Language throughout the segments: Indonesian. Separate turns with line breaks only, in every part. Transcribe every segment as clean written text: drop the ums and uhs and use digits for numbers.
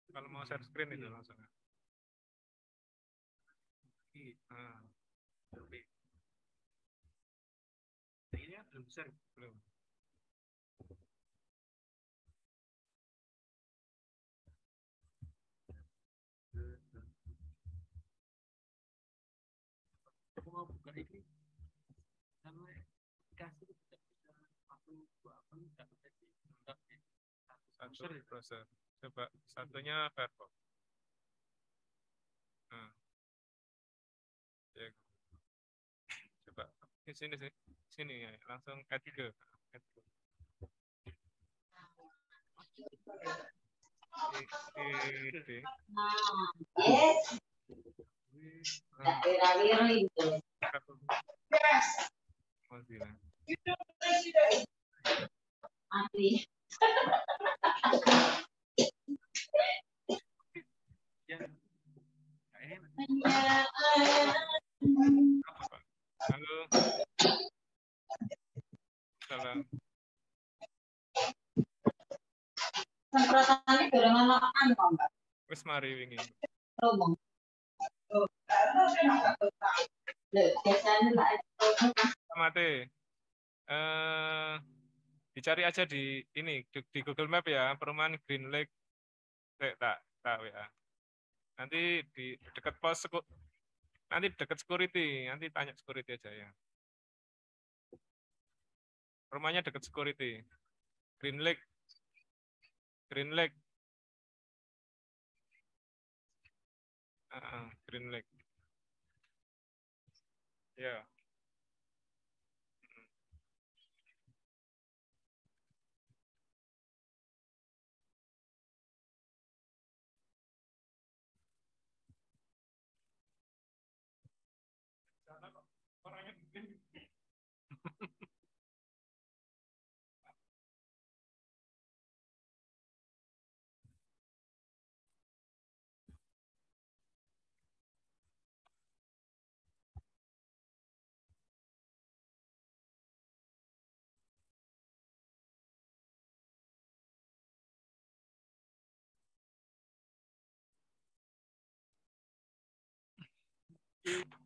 Kalau mau share screen itu langsung. Nah, ini belum share belum. Aku mau buka ini sama kasih satu browser. Coba satunya Firefox. Nah, ya. Coba di sini sih. Sini ya, langsung add ke. Add ke. Di. Mozilla. Ya. Halo. Salam.
Semprotannya gorengan makan kok, Mbak.
Wis mari wingi.
Ngomong. Biasanya lah.
Mate. Dicari aja di ini di Google Map ya, perumahan Green Lake. Tak tak ya. Nanti di dekat nanti dekat security, nanti tanya security aja ya. Rumahnya dekat security. Green Lake. Green Lake. Green Lake. Ya. Orangnya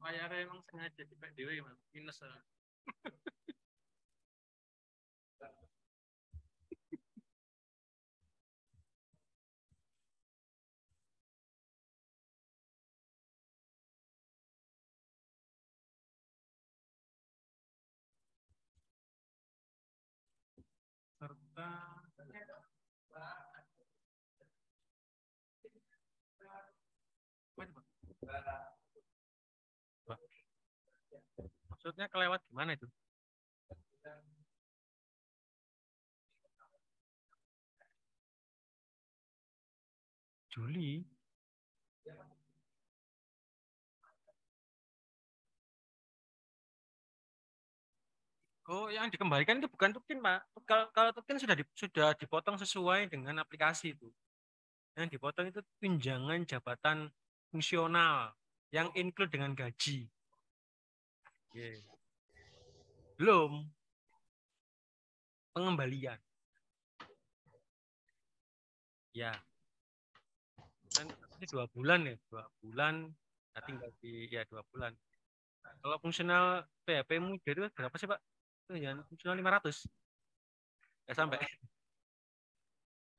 layarnya emang sengaja di dewe minus. Serta maksudnya kelewat gimana itu? Juli. Oh, yang dikembalikan itu bukan tukin, Pak. Kalau tukin sudah dipotong sesuai dengan aplikasi itu. Yang dipotong itu tunjangan jabatan fungsional yang include dengan gaji. Yeah. Belum pengembalian. Ya, kan ini 2 bulan ya, 2 bulan. Nah, tinggal di ya 2 bulan. Kalau fungsional PHP-mu itu berapa sih, Pak? Itu yang fungsional 500. Ya sampai.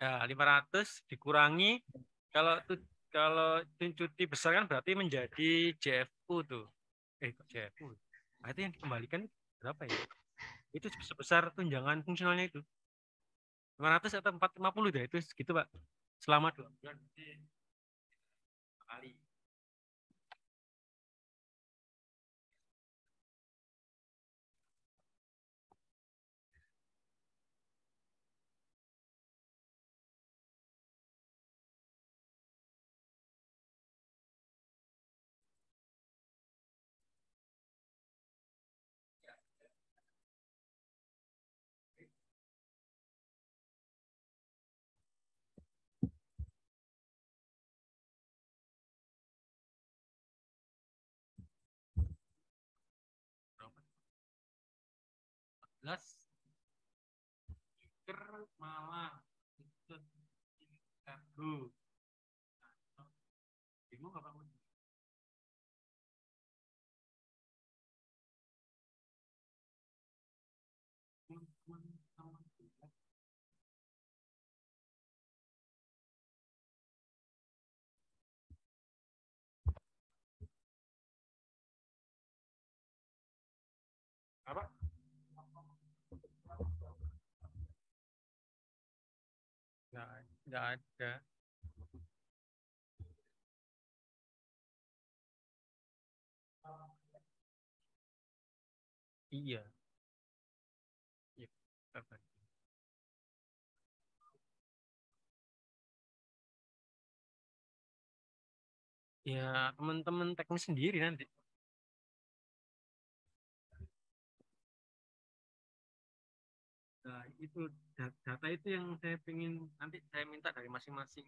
Ya, 500 dikurangi kalau kalau cuti besar kan berarti menjadi JFU tuh. Kok JFU. Nah, itu yang dikembalikan berapa ya? Itu sebesar tunjangan fungsionalnya itu. 500 atau 450 deh itu segitu, Pak. Selama 2 bulan kali. Berapa? 14 Malang itu 3.000. Apa? Nggak ada. Iya. Iya. Apa? Ya, teman-teman teknis sendiri nanti. Nah, itu data itu yang saya pengen nanti saya minta dari masing-masing.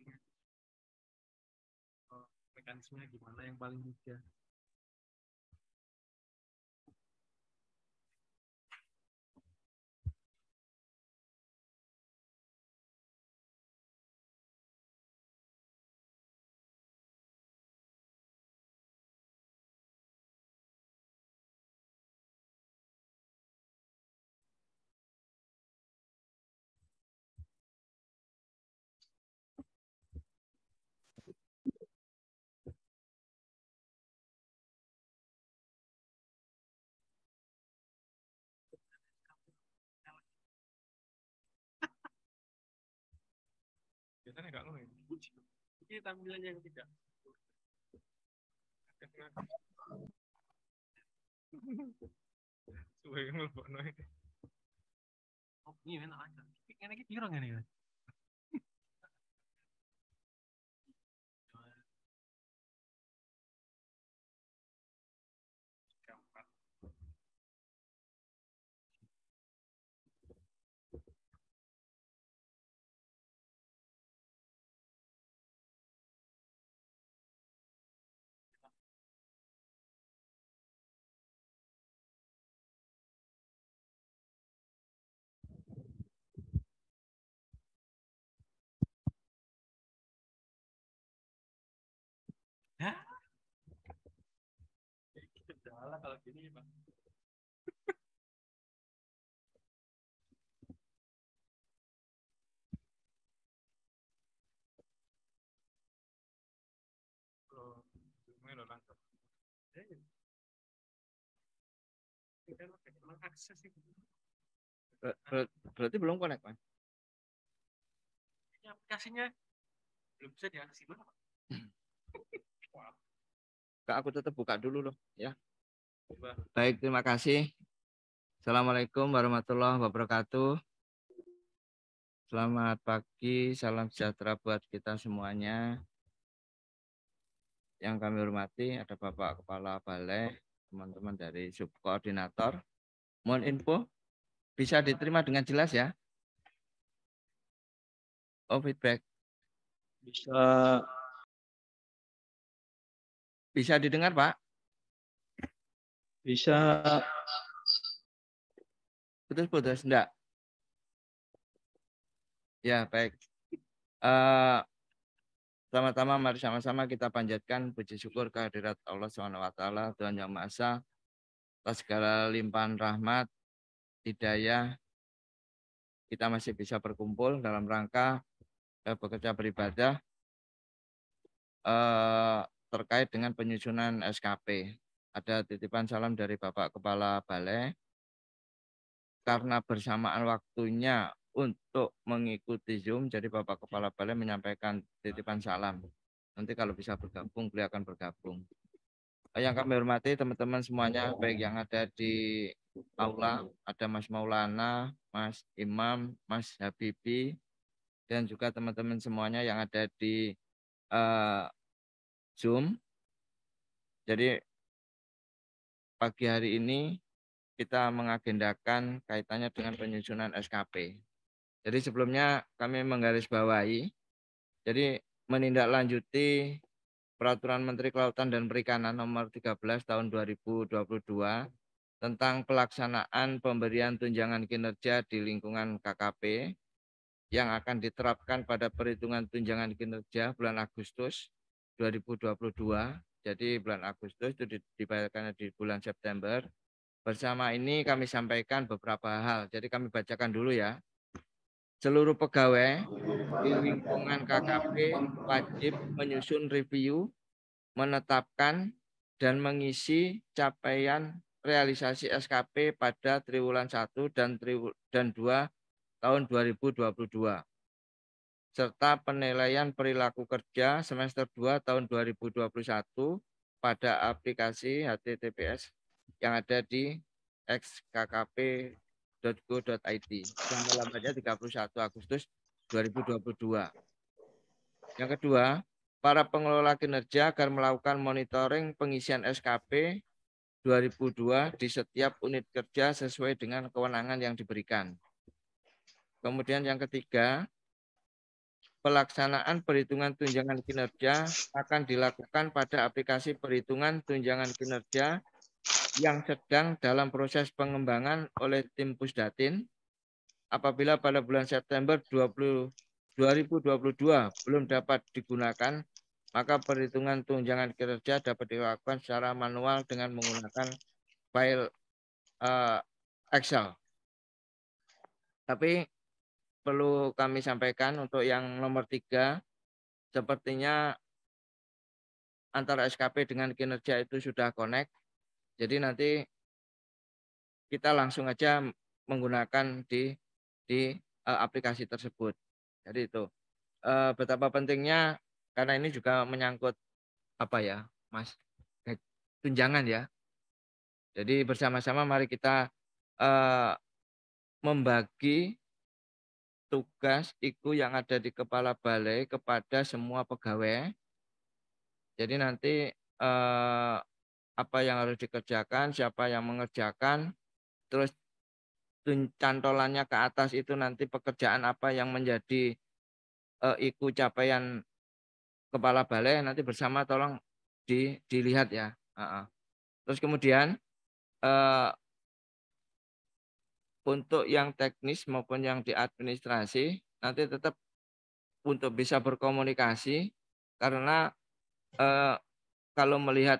Mekanismenya gimana yang paling mudah. Biasanya nggak ngono. Ini tampilannya yang tidak. Suwe ngelbokno iki. Oh, ini enak aja. Ini iki piro ngene ya? Keempat. Hah? Kendala kalau gini, Pak. Kalau ngene lho nangkep. Kan akses itu.
Berarti belum connect, Pak?
Ini aplikasinya belum bisa diakses, Pak.
Kak, aku tetap buka dulu loh, ya.
Coba.
Baik, terima kasih. Assalamualaikum warahmatullahi wabarakatuh. Selamat pagi, salam sejahtera buat kita semuanya. Yang kami hormati ada Bapak Kepala Balai, teman-teman dari Subkoordinator. Mohon info, bisa diterima dengan jelas ya? Oh, feedback. Bisa didengar, Pak?
Bisa.
Putus-putus, enggak? Ya, baik. Pertama-tama mari sama-sama kita panjatkan puji syukur kehadirat Allah SWT, Tuhan Yang Maha Esa, atas segala limpahan rahmat, hidayah, kita masih bisa berkumpul dalam rangka bekerja beribadah terkait dengan penyusunan SKP. Ada titipan salam dari Bapak Kepala Balai. Karena bersamaan waktunya untuk mengikuti Zoom, jadi Bapak Kepala Balai menyampaikan titipan salam. Nanti kalau bisa bergabung, beliau akan bergabung. Yang kami hormati teman-teman semuanya, baik yang ada di aula, ada Mas Maulana, Mas Imam, Mas Habibi, dan juga teman-teman semuanya yang ada di Zoom. Jadi pagi hari ini kita mengagendakan kaitannya dengan penyusunan SKP. Jadi sebelumnya kami menggarisbawahi, jadi menindaklanjuti Peraturan Menteri Kelautan dan Perikanan Nomor 13 Tahun 2022 tentang pelaksanaan pemberian tunjangan kinerja di lingkungan KKP yang akan diterapkan pada perhitungan tunjangan kinerja bulan Agustus 2022. Jadi bulan Agustus itu dibayarkan di bulan September. Bersama ini kami sampaikan beberapa hal. Jadi kami bacakan dulu ya. Seluruh pegawai di lingkungan KKP wajib menyusun review, menetapkan dan mengisi capaian realisasi SKP pada triwulan 1 dan 2 tahun 2022 serta penilaian perilaku kerja semester 2 tahun 2021 pada aplikasi HTTPS yang ada di xkkp.go.id yang lambatnya 31 Agustus 2022. Yang kedua, para pengelola kinerja akan melakukan monitoring pengisian SKP 2002 di setiap unit kerja sesuai dengan kewenangan yang diberikan. Kemudian yang ketiga, pelaksanaan perhitungan tunjangan kinerja akan dilakukan pada aplikasi perhitungan tunjangan kinerja yang sedang dalam proses pengembangan oleh tim Pusdatin. Apabila pada bulan September 2022 belum dapat digunakan, maka perhitungan tunjangan kinerja dapat dilakukan secara manual dengan menggunakan file Excel. Tapi perlu kami sampaikan untuk yang nomor 3, sepertinya antara SKP dengan kinerja itu sudah connect. Jadi nanti kita langsung aja menggunakan di aplikasi tersebut. Jadi itu betapa pentingnya, karena ini juga menyangkut apa ya, Mas, tunjangan ya. Jadi bersama-sama mari kita membagi tugas IKU yang ada di kepala balai kepada semua pegawai. Jadi nanti apa yang harus dikerjakan, siapa yang mengerjakan, terus cantolannya ke atas itu nanti pekerjaan apa yang menjadi IKU capaian kepala balai, nanti bersama tolong dilihat ya. Terus kemudian untuk yang teknis maupun yang di administrasi nanti tetap untuk bisa berkomunikasi, karena kalau melihat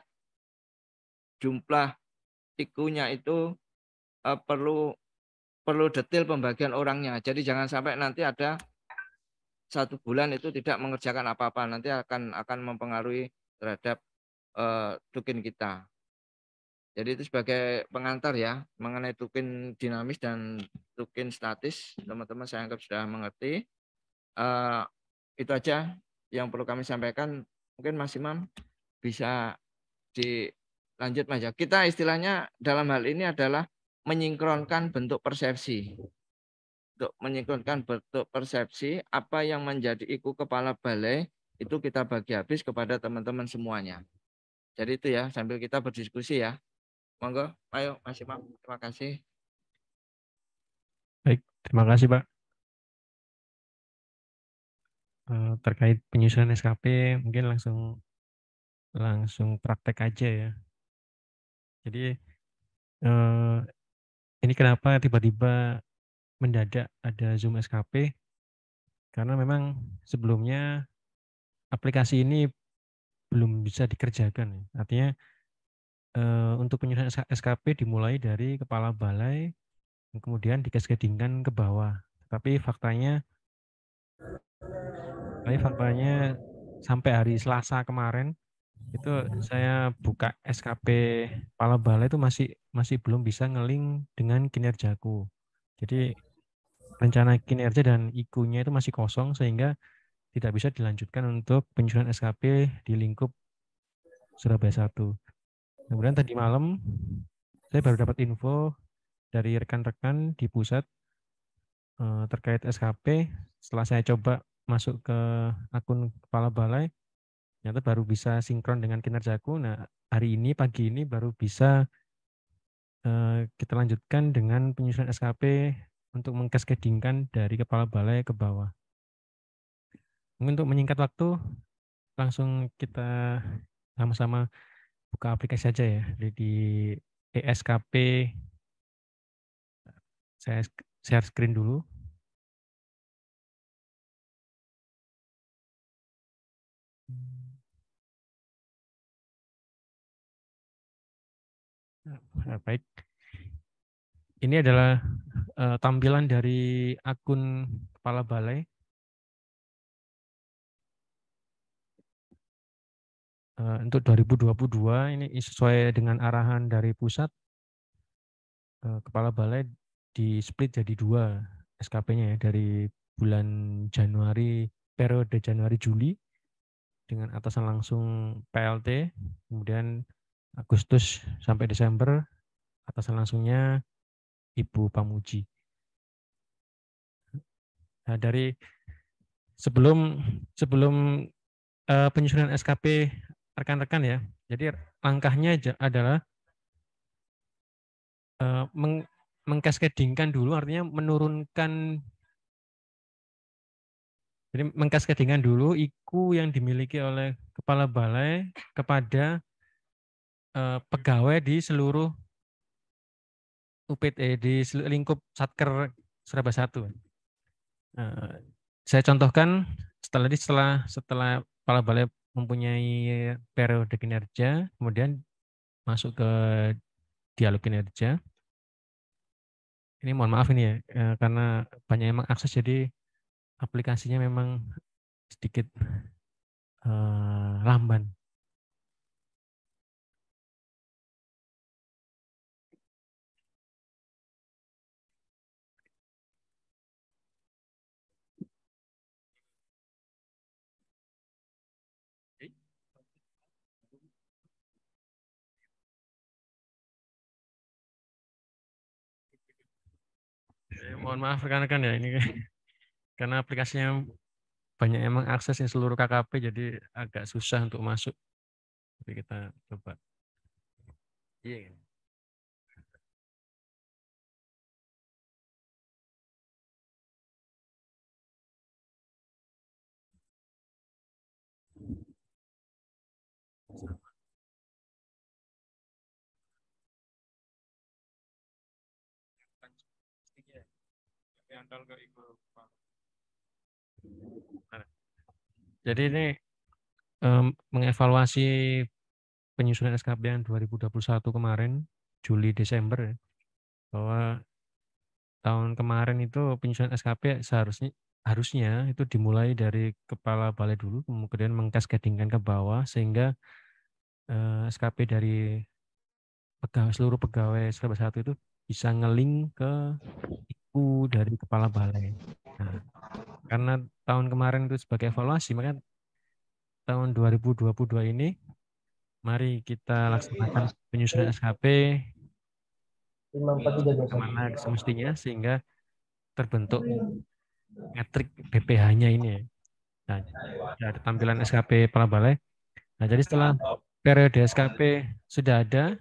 jumlah IKU-nya itu perlu detail pembagian orangnya. Jadi jangan sampai nanti ada 1 bulan itu tidak mengerjakan apa-apa, nanti akan mempengaruhi terhadap tukin kita. Jadi itu sebagai pengantar ya mengenai tukin dinamis dan tukin statis, teman-teman saya anggap sudah mengerti. Itu aja yang perlu kami sampaikan. Mungkin Mas Imam bisa dilanjut Mas ya. Kita istilahnya dalam hal ini adalah menyinkronkan bentuk persepsi. Untuk menyinkronkan bentuk persepsi apa yang menjadi IKU kepala balai itu kita bagi habis kepada teman-teman semuanya. Jadi itu ya, sambil kita berdiskusi ya. Monggo, ayo Mas Imam, terima kasih.
Baik, terima kasih Pak. Terkait penyusunan SKP mungkin langsung praktek aja ya. Jadi ini kenapa tiba-tiba mendadak ada Zoom SKP? Karena memang sebelumnya aplikasi ini belum bisa dikerjakan. Artinya untuk penyusunan SKP dimulai dari kepala balai, kemudian dikaskedingkan ke bawah. Tapi faktanya sampai hari Selasa kemarin itu saya buka SKP kepala balai itu masih belum bisa ngeling dengan kinerjaku. Jadi rencana kinerja dan IKU-nya itu masih kosong sehingga tidak bisa dilanjutkan untuk penyusunan SKP di lingkup Surabaya 1. Kemudian tadi malam saya baru dapat info dari rekan-rekan di pusat terkait SKP. Setelah saya coba masuk ke akun kepala balai, ternyata baru bisa sinkron dengan kinerjaku. Nah, hari ini pagi ini baru bisa kita lanjutkan dengan penyusunan SKP untuk mengkaskedingkan dari kepala balai ke bawah. Mungkin untuk menyingkat waktu, langsung kita sama-sama buka aplikasi saja ya di ESKP. Saya share screen dulu. Baik. Ini adalah tampilan dari akun Kepala Balai. Untuk 2022 ini sesuai dengan arahan dari pusat, Kepala Balai di split jadi 2 SKP-nya ya, dari bulan Januari, periode Januari-Juli dengan atasan langsung PLT, kemudian Agustus sampai Desember atasan langsungnya Ibu Pamuji. Nah, dari sebelum penyusunan SKP rekan-rekan ya, jadi langkahnya adalah mengkaskadingkan dulu, artinya menurunkan, jadi mengkaskadingkan dulu IKU yang dimiliki oleh Kepala Balai kepada pegawai di seluruh UPT, di lingkup Satker Surabaya 1. Saya contohkan setelah Kepala Balai mempunyai periode kinerja, kemudian masuk ke dialog kinerja. Ini mohon maaf ini ya, karena banyak yang mengakses, jadi aplikasinya memang sedikit lamban. Mohon maaf rekan-rekan ya, ini karena aplikasinya banyak yang mengakses seluruh KKP, jadi agak susah untuk masuk. Tapi kita coba. Iya. Jadi ini mengevaluasi penyusunan SKP yang 2021 kemarin, Juli Desember ya, bahwa tahun kemarin itu penyusunan SKP harusnya itu dimulai dari Kepala Balai dulu, kemudian mengkaskadingkan ke bawah sehingga SKP dari seluruh pegawai Surabaya 1 itu bisa ngeling ke IKU dari Kepala Balai. Nah, karena tahun kemarin itu sebagai evaluasi, maka tahun 2022 ini mari kita laksanakan penyusunan SKP kemana semestinya sehingga terbentuk metrik BPH-nya ini ya. Nah, ada tampilan SKP Kepala Balai. Nah, jadi setelah periode SKP sudah ada,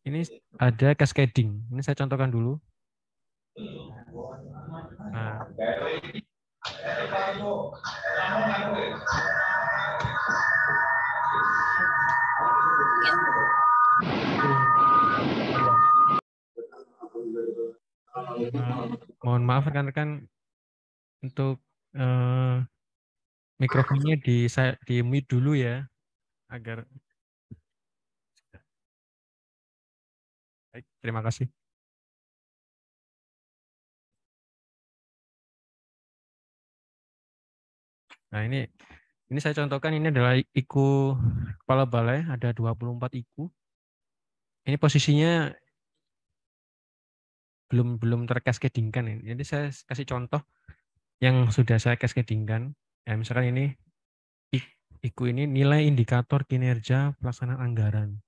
ini ada cascading. Ini saya contohkan dulu. Nah, mohon maaf rekan-rekan untuk mikrofonnya di mute dulu ya, agar baik, terima kasih. Nah, ini saya contohkan, ini adalah IKU Kepala Balai, ada 24 IKU. Ini posisinya belum terkaskedingkan. Jadi saya kasih contoh yang sudah saya cascadingkan. Ya, misalkan ini IKU ini nilai indikator kinerja pelaksanaan anggaran.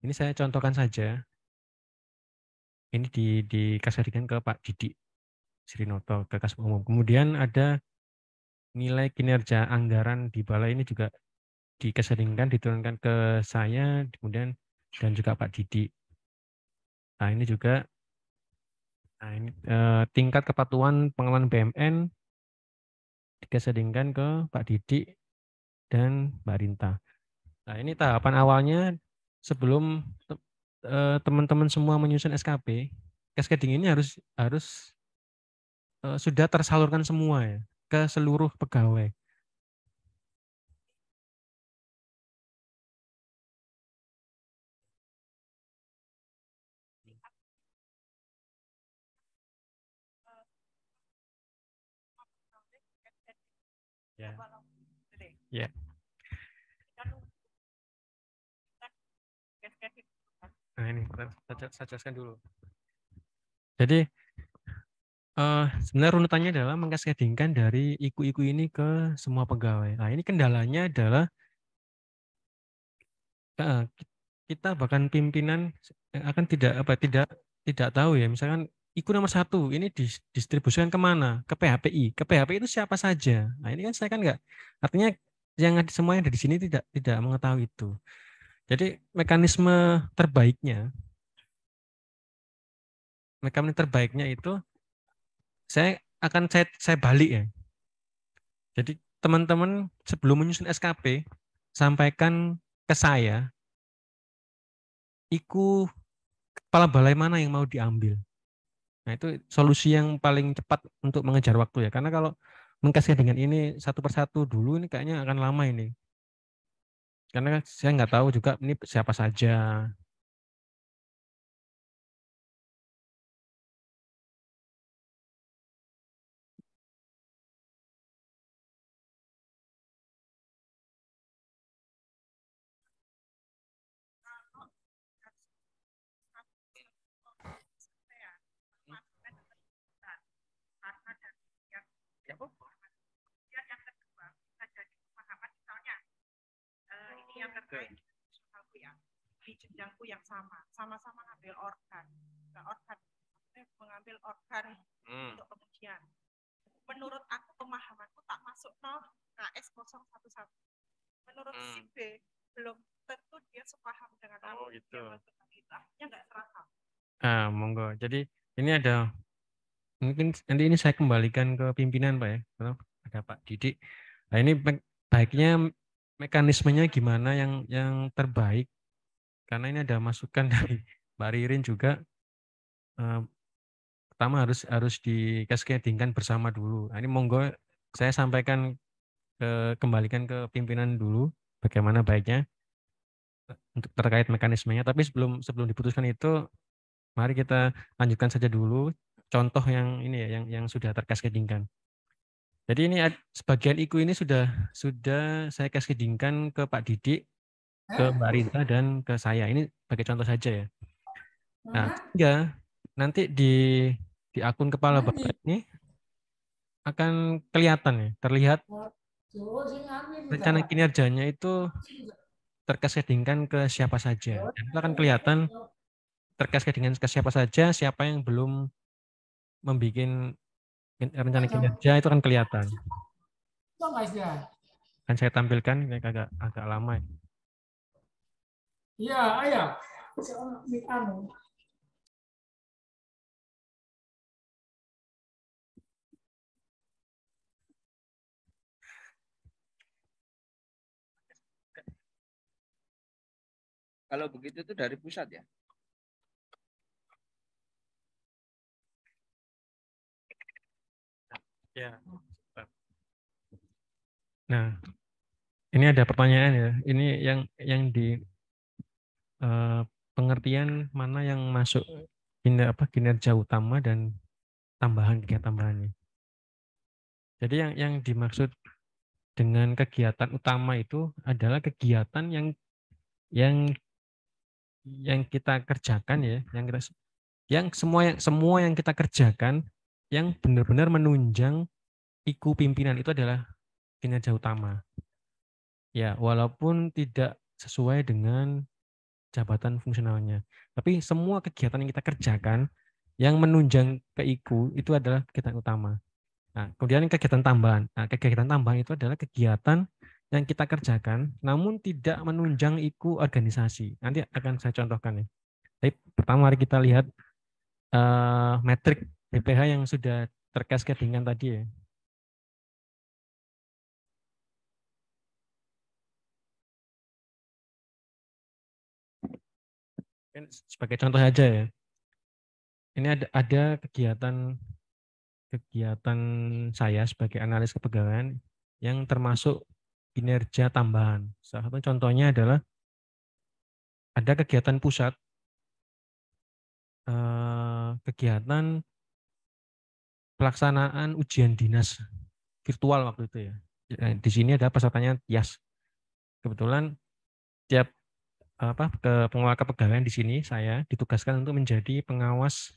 Ini saya contohkan saja. Ini dikasihkan ke Pak Didik Srinoto, ke Kas Umum. Kemudian ada nilai kinerja anggaran di balai, ini juga dikasihkan, diturunkan ke saya, kemudian dan juga Pak Didik. Nah, ini juga tingkat kepatuhan pengelolaan BUMN dikasihkan ke Pak Didik dan Mbak Rinta. Nah, ini tahapan awalnya sebelum teman-teman semua menyusun SKP. Cascading ini harus sudah tersalurkan semua ya ke seluruh pegawai. Ya. Ya. Nah ini saya jelaskan dulu. Jadi sebenarnya runutannya adalah mengkaskadingkan dari IKU-IKU ini ke semua pegawai. Nah ini kendalanya adalah kita bahkan pimpinan akan tidak tahu ya. Misalkan IKU nomor 1 ini didistribusikan kemana? Ke PHPI. Ke PHPI itu siapa saja? Nah ini kan saya kan nggak. Artinya semua yang ada di sini tidak mengetahui itu. Jadi mekanisme terbaiknya itu saya balik ya. Jadi teman-teman sebelum menyusun SKP sampaikan ke saya IKU kepala balai mana yang mau diambil. Nah itu solusi yang paling cepat untuk mengejar waktu ya. Karena kalau mengkasih dengan ini satu persatu dulu ini kayaknya akan lama ini. Karena saya nggak tahu juga ini siapa saja.
Yang terkait di jenjangku yang sama-sama ngambil organ. Nah, mengambil organ untuk pengujian. Menurut aku pemahamanku tak masuk KS011. Menurut si B belum tentu dia sepaham dengan aku.
Gitu.
Ya nggak serasa.
Monggo. Jadi ini ada mungkin nanti ini saya kembalikan ke pimpinan Pak ya. Ada Pak Didik. Nah ini baiknya mekanismenya gimana yang terbaik, karena ini ada masukan dari Mbak Ririn juga. Pertama harus dikaskadingkan bersama dulu. Nah, ini monggo saya sampaikan kembalikan ke pimpinan dulu bagaimana baiknya untuk terkait mekanismenya. Tapi sebelum diputuskan itu, mari kita lanjutkan saja dulu contoh yang ini ya yang sudah terkaskadingkan. Jadi ini sebagian IKU ini sudah saya kaskadingkan ke Pak Didik, ke Mbak Rita dan ke saya. Ini sebagai contoh saja ya. Nah, sehingga nanti di akun kepala Bapak ini akan kelihatan ya, terlihat rencana kinerjanya itu terkaskadingkan ke siapa saja. Dan itu akan kelihatan terkaskadingkan ke siapa saja, siapa yang belum membuat rencana kinerja itu akan kelihatan. Kan saya tampilkan ini agak lama.
Iya.
Kalau begitu itu dari pusat ya?
Ya. Nah, ini ada pertanyaan ya. Ini yang di pengertian mana yang masuk kinerja utama dan kegiatan tambahannya. Jadi yang dimaksud dengan kegiatan utama itu adalah kegiatan yang kita kerjakan ya, semua yang kita kerjakan yang benar-benar menunjang IKU pimpinan itu adalah kinerja utama. Ya, walaupun tidak sesuai dengan jabatan fungsionalnya. Tapi semua kegiatan yang kita kerjakan yang menunjang ke IKU itu adalah kegiatan utama. Nah, kemudian kegiatan tambahan. Nah, kegiatan tambahan itu adalah kegiatan yang kita kerjakan namun tidak menunjang IKU organisasi. Nanti akan saya contohkan ya. Tapi pertama mari kita lihat metrik BPH yang sudah terkaskadingkan tadi ya. Sebagai contoh saja ya. Ini ada kegiatan saya sebagai analis kepegawaian yang termasuk kinerja tambahan. Salah satu contohnya adalah ada kegiatan pusat, kegiatan pelaksanaan ujian dinas virtual waktu itu ya. Di sini ada pesertanya Tias. Kebetulan tiap pengelola kepegawaian di sini saya ditugaskan untuk menjadi pengawas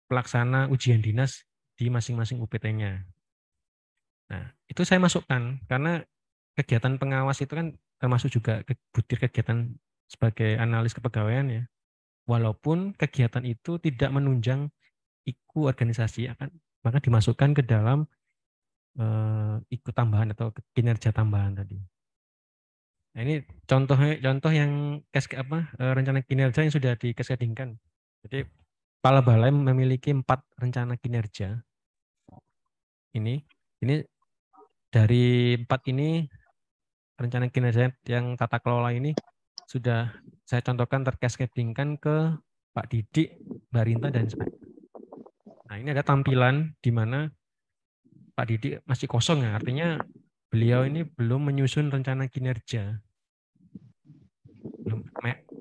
pelaksana ujian dinas di masing-masing UPT-nya. Nah, itu saya masukkan karena kegiatan pengawas itu kan termasuk juga butir kegiatan sebagai analis kepegawaian ya. Walaupun kegiatan itu tidak menunjang IKU organisasi, maka dimasukkan ke dalam IKU tambahan atau kinerja tambahan tadi. Nah, ini contoh yang rencana kinerja yang sudah dikesedingkan. Jadi Kepala Balai memiliki 4 rencana kinerja. Ini dari 4 ini rencana kinerja yang tata kelola ini sudah saya contohkan terkaskedingkan ke Pak Didik, Mbak Rinta, dan saya. Nah, ini ada tampilan di mana Pak Didik masih kosong ya, artinya beliau ini belum menyusun rencana kinerja.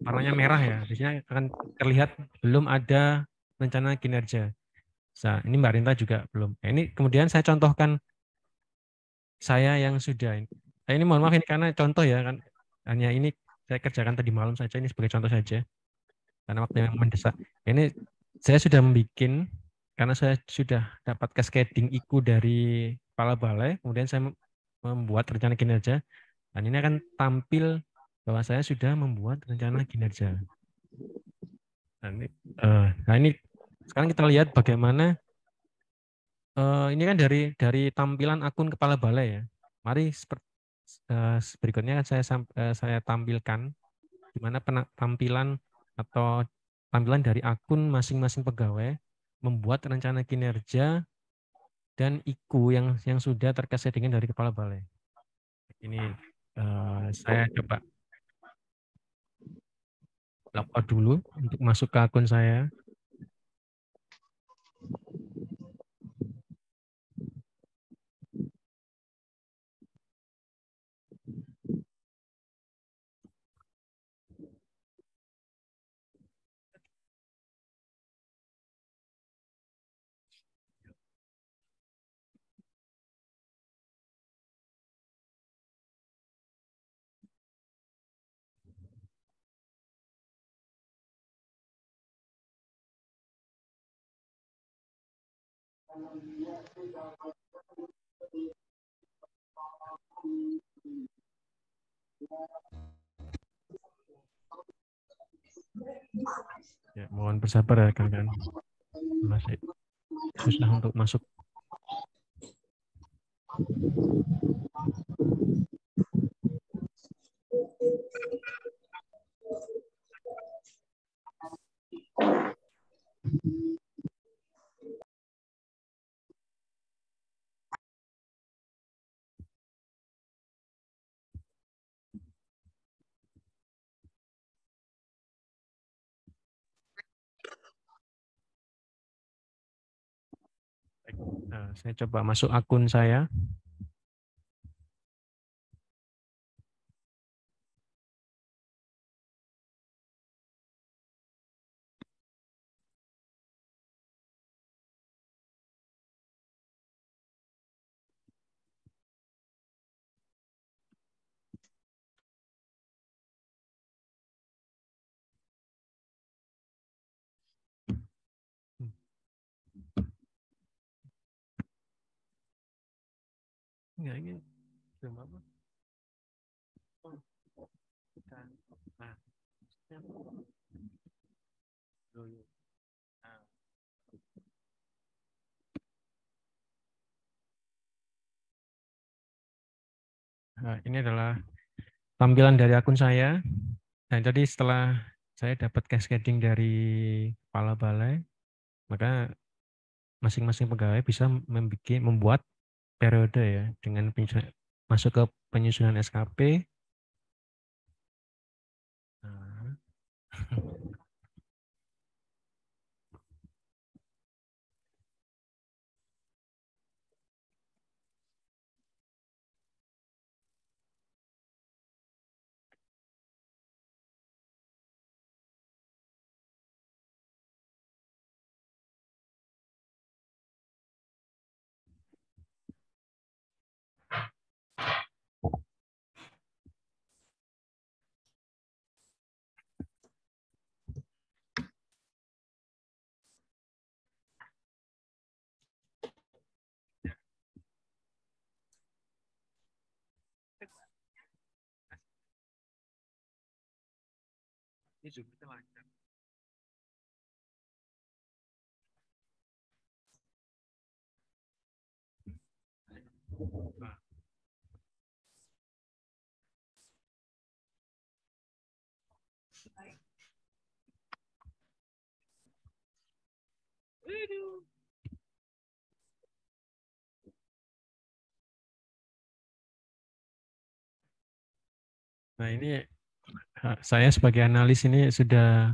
Warnanya merah ya, di sini akan terlihat belum ada rencana kinerja. Nah, ini Mbak Rinta juga belum. Nah, ini kemudian saya contohkan saya yang sudah. Nah, ini mohon maaf ini karena contoh ya kan, hanya ini saya kerjakan tadi malam saja, ini sebagai contoh saja karena waktu yang mendesak. Ini saya sudah membuat, karena saya sudah dapat cascading IKU dari Kepala Balai, kemudian saya membuat rencana kinerja, dan ini akan tampil bahwa saya sudah membuat rencana kinerja. Nah ini sekarang kita lihat bagaimana ini kan dari tampilan akun Kepala Balai ya. Mari berikutnya saya tampilkan di mana tampilan atau tampilan dari akun masing-masing pegawai membuat rencana kinerja dan IKU yang sudah terkasih dari Kepala Balai. Ini saya coba login dulu untuk masuk ke akun saya. Ya, mohon bersabar ya kan, masih susah untuk masuk. Nah, saya coba masuk akun saya. Enggak, ini belum apa? Nah, ini adalah tampilan dari akun saya. Nah, jadi setelah saya dapat cascading dari Kepala Balai, maka masing-masing pegawai bisa membuat periode ya dengan masuk ke penyusunan SKP. Nah.
Ini Zoom kita lancar. Nah.
Nah, ini saya sebagai analis ini sudah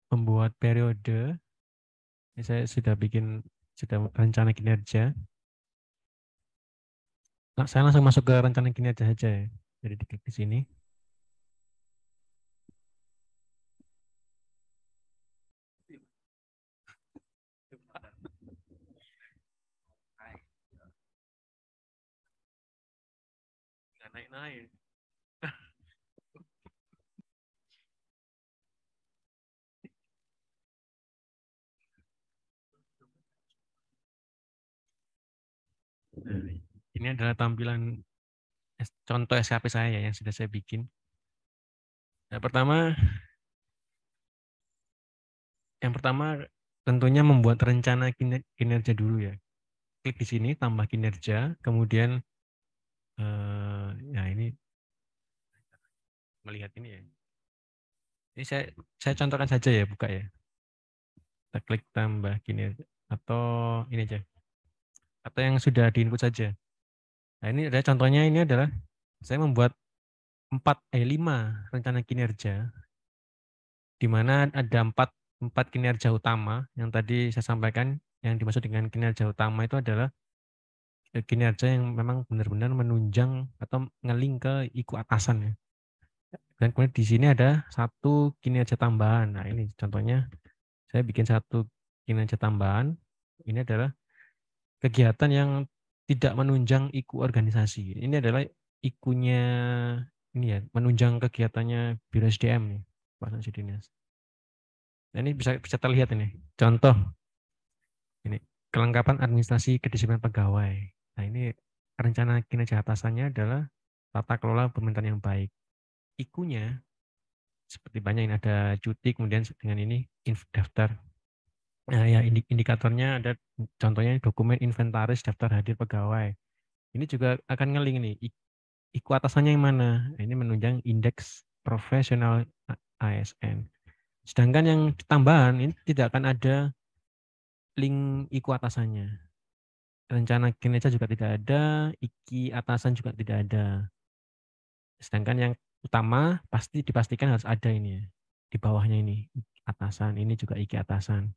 membuat periode. Ini saya sudah rencana kinerja. Nah, saya langsung masuk ke rencana kinerja saja ya. Jadi diklik di sini.
Nggak naik-naik.
Nah, ini adalah tampilan contoh SKP saya ya, yang sudah saya bikin. Yang pertama tentunya membuat rencana kinerja dulu ya. Klik di sini tambah kinerja, kemudian ya ini melihat ini ya. Ini saya contohkan saja ya, buka ya. Kita klik tambah kinerja atau ini aja. Atau yang sudah di-input saja. Nah, ini ada contohnya, ini adalah saya membuat 5 rencana kinerja, di mana ada 4 kinerja utama yang tadi saya sampaikan. Yang dimaksud dengan kinerja utama itu adalah kinerja yang memang benar-benar menunjang atau ngeling ke IKU atasan ya. Dan kemudian di sini ada 1 kinerja tambahan. Nah, ini contohnya saya bikin 1 kinerja tambahan. Ini adalah kegiatan yang tidak menunjang IKU organisasi. Ini adalah IKU-nya ini ya, menunjang kegiatannya Biro SDM nih, Pak Dinas. Nah, ini bisa terlihat ini. Contoh ini kelengkapan administrasi kedisiplinan pegawai. Nah, ini rencana kinerja atasannya adalah tata kelola pemerintahan yang baik. IKU-nya seperti banyak, ini ada cuti, kemudian dengan ini daftar. Nah, ya indikatornya ada, contohnya dokumen inventaris daftar hadir pegawai. Ini juga akan ngeling nih, IKU atasannya yang mana. Nah, ini menunjang indeks profesional ASN. Sedangkan yang tambahan ini tidak akan ada link IKU atasannya. Rencana kinerja juga tidak ada, IKI atasan juga tidak ada. Sedangkan yang utama pasti dipastikan harus ada ini ya. Di bawahnya ini atasan, ini juga IKI atasan.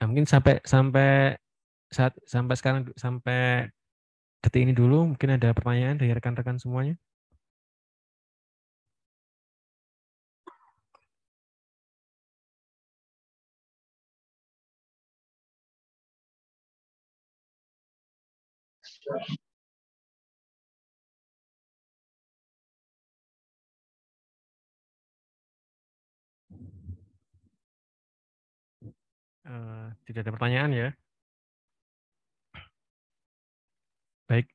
Nah, mungkin sampai sekarang, sampai detik ini dulu, mungkin ada pertanyaan dari rekan-rekan semuanya. Tidak ada pertanyaan ya. Baik.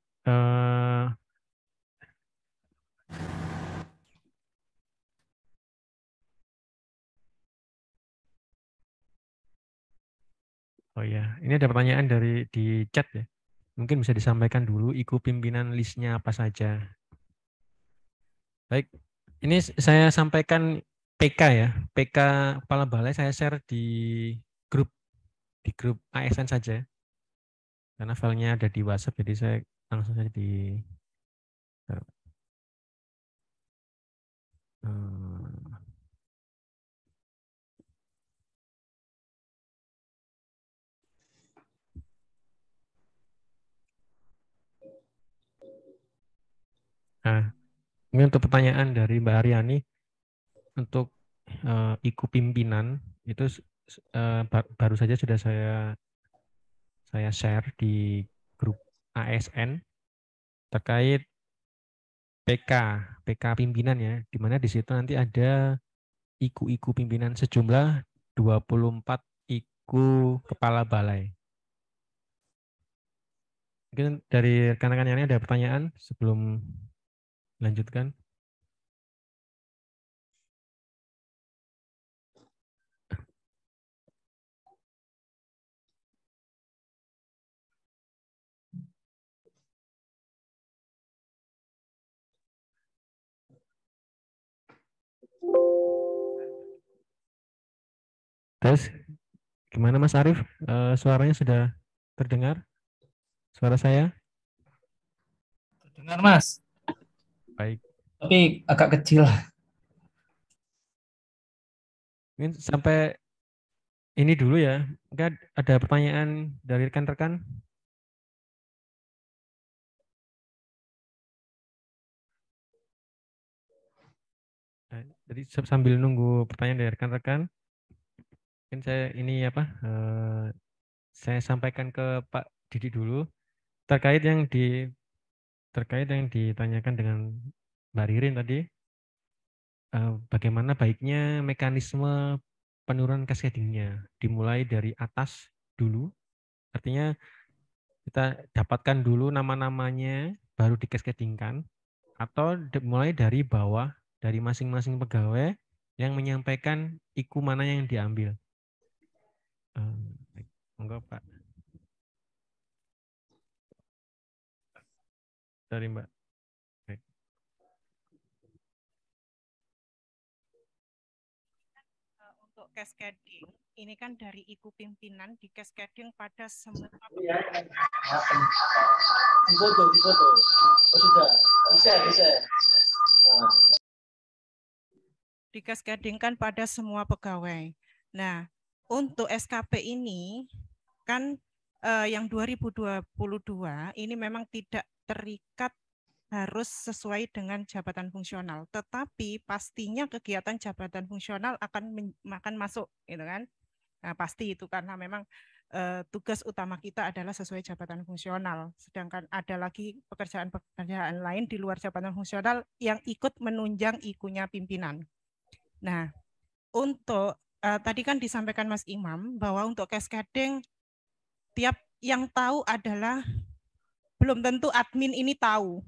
Oh ya, ini ada pertanyaan di chat ya. Mungkin bisa disampaikan dulu IKU pimpinan listnya apa saja. Baik, ini saya sampaikan PK ya. PK Kepala Balai saya share grup di grup ASN saja. Karena filenya ada di WhatsApp, jadi saya langsung saja di Nah, ini untuk pertanyaan dari Mbak Aryani, untuk IKU pimpinan itu baru saja sudah saya share di grup ASN terkait PK pimpinan ya, di mana di situ nanti ada IKU pimpinan sejumlah 24 IKU kepala balai. Mungkin dari rekan-rekan yang lain ada pertanyaan sebelum lanjutkan? Tes, gimana Mas Arief? Suaranya sudah terdengar? Suara saya?
Dengar Mas,
Baik.
tapi agak kecil.
Mungkin sampai ini dulu ya. Enggak ada pertanyaan dari rekan-rekan? Jadi sambil nunggu pertanyaan dari rekan-rekan, mungkin saya ini apa? Saya sampaikan ke Pak Didi dulu terkait yang ditanyakan dengan Mbak Ririn tadi. Bagaimana baiknya mekanisme penurunan cascading-nya dimulai dari atas dulu, artinya kita dapatkan dulu nama-namanya baru dikascadingkan, atau mulai dari bawah dari masing-masing pegawai yang menyampaikan IQ mana yang diambil. Monggo Pak. Dari Mbak. Baik.
Untuk cascading, ini kan dari IQ pimpinan di cascading pada semua
Di foto. Oh, sudah. Bisa.
dikascadingkan pada semua pegawai. Nah, untuk SKP ini kan yang 2022 ini memang tidak terikat harus sesuai dengan jabatan fungsional, tetapi pastinya kegiatan jabatan fungsional akan masuk, gitu kan? Nah, pasti itu karena memang tugas utama kita adalah sesuai jabatan fungsional. Sedangkan ada lagi pekerjaan-pekerjaan lain di luar jabatan fungsional yang ikut menunjang IQ-nya pimpinan. Nah, untuk tadi kan disampaikan Mas Imam bahwa untuk cascading tiap yang tahu adalah belum tentu admin ini tahu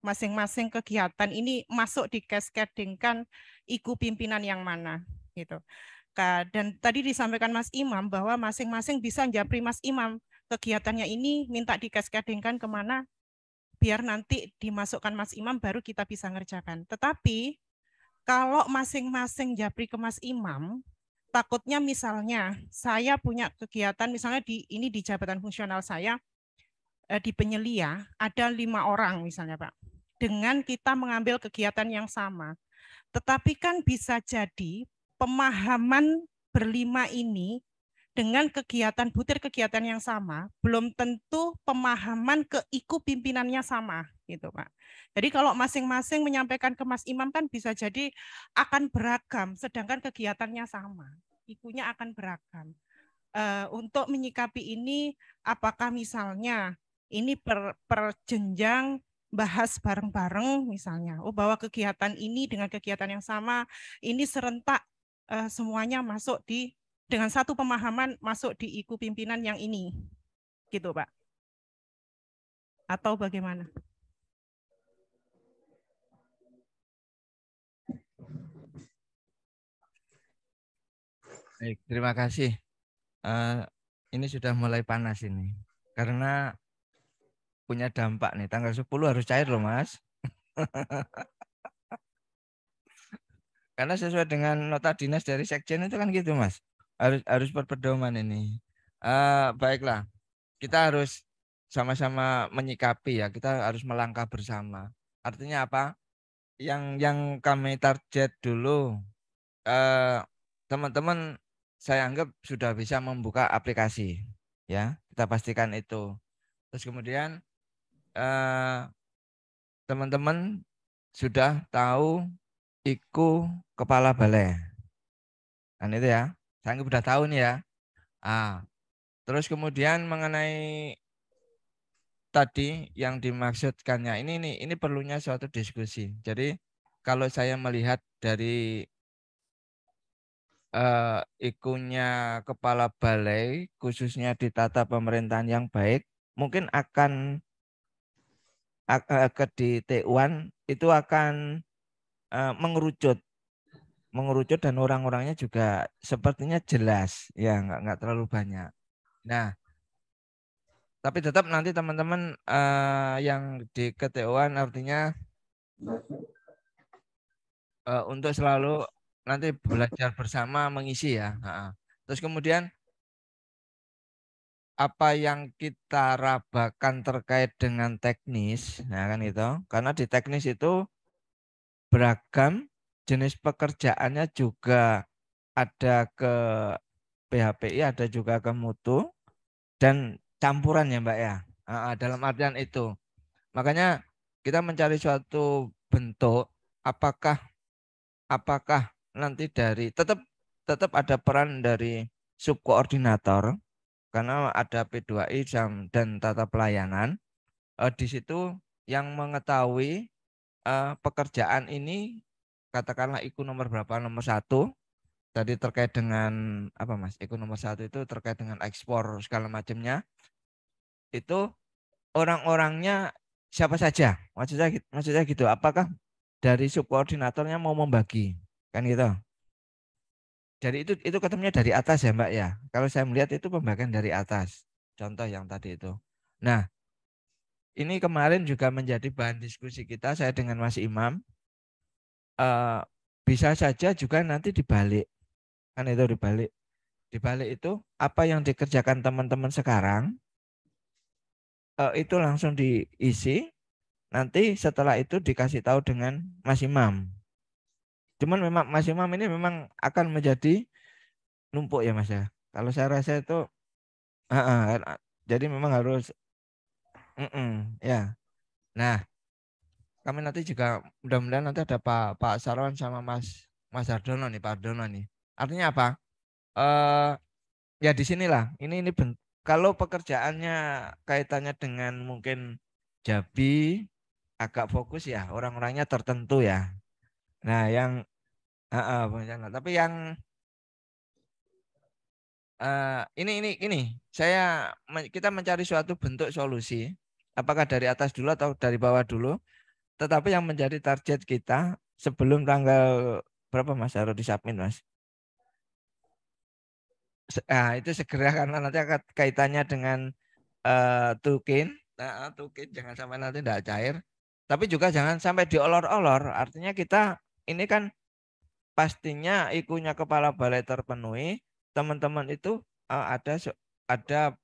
masing-masing kegiatan ini masuk di cascadingkan IQ pimpinan yang mana gitu. Dan tadi disampaikan Mas Imam bahwa masing-masing bisa japri Mas Imam kegiatannya ini minta di cascadingkan kemana biar nanti dimasukkan Mas Imam baru kita bisa ngerjakan. Tetapi kalau masing-masing japri ke Mas Imam, takutnya misalnya saya punya kegiatan misalnya di jabatan fungsional saya di penyelia ada 5 orang misalnya Pak. Dengan kita mengambil kegiatan yang sama. Tetapi kan bisa jadi pemahaman berlima ini dengan butir kegiatan yang sama, belum tentu pemahaman ke IQ pimpinannya sama, gitu Pak. Jadi kalau masing-masing menyampaikan ke Mas Imam kan bisa jadi akan beragam, sedangkan kegiatannya sama, IQ-nya akan beragam. Untuk menyikapi ini, apakah misalnya ini per jenjang bahas bareng-bareng misalnya, bahwa kegiatan ini dengan kegiatan yang sama, ini serentak semuanya masuk dengan satu pemahaman masuk di IQ pimpinan yang ini, gitu Pak. Atau bagaimana?
Baik, terima kasih. Ini sudah mulai panas ini, karena punya dampak nih. Tanggal 10 harus cair loh Mas. Karena sesuai dengan nota dinas dari Sekjen itu kan gitu Mas. Harus berpedoman ini. Baiklah, kita harus sama-sama menyikapi ya. Kita harus melangkah bersama. Artinya apa? Yang kami target dulu, teman-teman saya anggap sudah bisa membuka aplikasi, ya. Kita pastikan itu. Terus kemudian teman-teman sudah tahu IQ kepala balai. Kan itu ya. Saya anggap sudah tahu nih ya. Terus kemudian mengenai tadi yang dimaksudkannya ini perlunya suatu diskusi. Jadi kalau saya melihat dari IQ-nya kepala balai khususnya di tata pemerintahan yang baik, mungkin akan di T1 itu akan mengerucut dan orang-orangnya juga sepertinya jelas ya, nggak terlalu banyak. Nah, tapi tetap nanti teman-teman yang di KTO-an artinya untuk selalu nanti belajar bersama mengisi ya. Terus kemudian apa yang kita rabakan terkait dengan teknis, nah kan itu. Karena di teknis itu beragam jenis pekerjaannya juga ada ke PHPI, ada juga ke mutu dan campuran ya Mbak ya. Dalam artian itu. Makanya kita mencari suatu bentuk apakah apakah nanti dari tetap ada peran dari subkoordinator karena ada P2I dan tata pelayanan. Di situ yang mengetahui pekerjaan ini katakanlah IKU nomor berapa, nomor 1 tadi terkait dengan apa Mas, IKU nomor 1 itu terkait dengan ekspor segala macamnya, itu orang-orangnya siapa saja, maksudnya gitu, apakah dari subkoordinatornya mau membagi kan gitu. Jadi itu ketemunya dari atas ya Mbak ya. Kalau saya melihat itu pembagian dari atas. Contoh yang tadi itu. Nah, ini kemarin juga menjadi bahan diskusi kita saya dengan Mas Imam. Bisa saja juga nanti dibalik. Kan itu dibalik. Dibalik itu apa yang dikerjakan teman-teman sekarang itu langsung diisi. Nanti setelah itu dikasih tahu dengan Mas Imam. Cuman memang Mas Imam ini memang akan menjadi numpuk ya Mas ya. Kalau saya rasa itu jadi memang harus ya. Nah, kami nanti juga mudah-mudahan nanti ada Pak Sarwan sama Mas Hardono nih, Pak Hardono nih. Artinya apa? Ya di sinilah. Ini kalau pekerjaannya kaitannya dengan mungkin Jabi agak fokus ya, orang-orangnya tertentu ya. Nah, yang tapi yang ini kita mencari suatu bentuk solusi. Apakah dari atas dulu atau dari bawah dulu? Tetapi yang menjadi target kita sebelum tanggal berapa Mas harus disubmit Mas? Itu segera karena nanti akan kaitannya dengan tukin. Tukin jangan sampai nanti tidak cair. Tapi juga jangan sampai diolor-olor. Artinya kita ini kan pastinya ikunya kepala balai terpenuhi. Teman-teman itu ada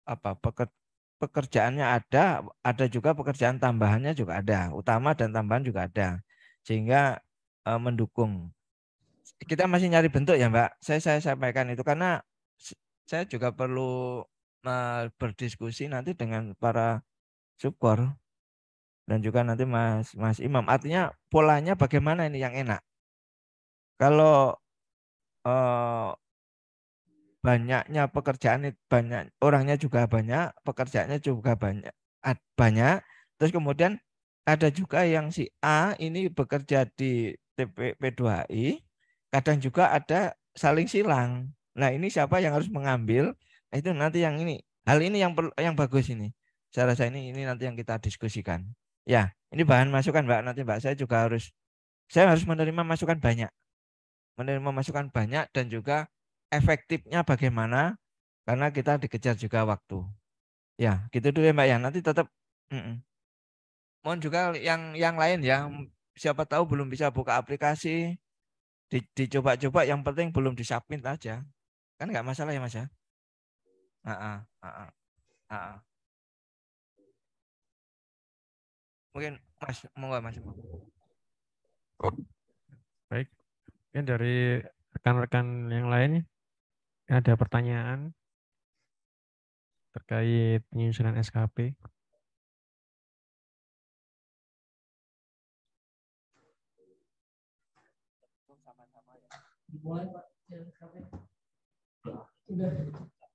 apa pekerjaannya ada juga pekerjaan tambahannya juga ada, utama dan tambahan juga ada, sehingga mendukung. Kita masih nyari bentuk ya Mbak. Saya sampaikan itu karena saya juga perlu berdiskusi nanti dengan para subkor dan juga nanti Mas Imam. Artinya polanya bagaimana ini yang enak. Kalau banyaknya pekerjaan banyak, orangnya juga banyak, pekerjaannya juga banyak. Terus kemudian ada juga yang si A ini bekerja di P2I, kadang juga ada saling silang. Nah, ini siapa yang harus mengambil? Nah, itu nanti yang ini. Hal ini yang bagus ini. Saya rasa ini nanti yang kita diskusikan. Ya, ini bahan masukan Mbak. Nanti Mbak saya harus menerima masukan banyak. Menerima masukan banyak dan juga efektifnya bagaimana karena kita dikejar juga waktu. Ya, gitu dulu ya Mbak ya. Nanti tetap mohon juga yang lain ya. Siapa tahu belum bisa buka aplikasi, dicoba-coba yang penting belum disubmit aja. Kan nggak masalah ya Mas ya. Mungkin Mas mau nggak Mas?
Baik. Mungkin dari rekan-rekan yang lain ada pertanyaan terkait penyusunan SKP.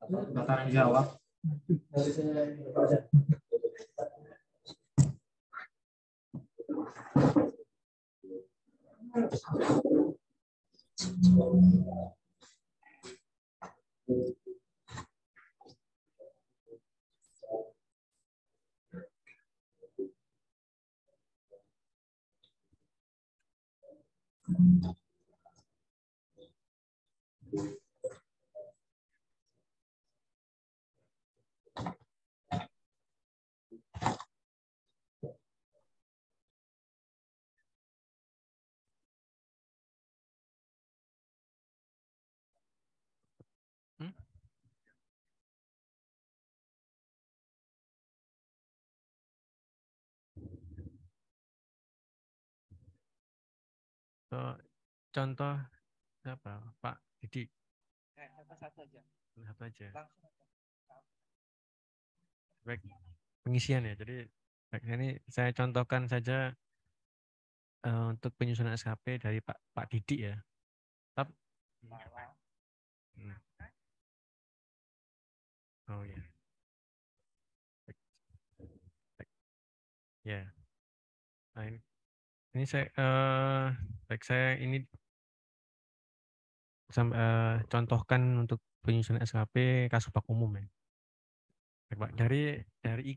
Silakan dijawab.
contoh apa Pak Didi?
Satu aja.
Satu aja. Baik, pengisian ya. Jadi baik, ini saya contohkan saja untuk penyusunan SKP dari Pak Didi ya. Tetap. Oh ya. Ya. Nah, ini saya baik saya ini contohkan untuk penyusunan SKP Kasubag umum ya. Baik, Pak, dari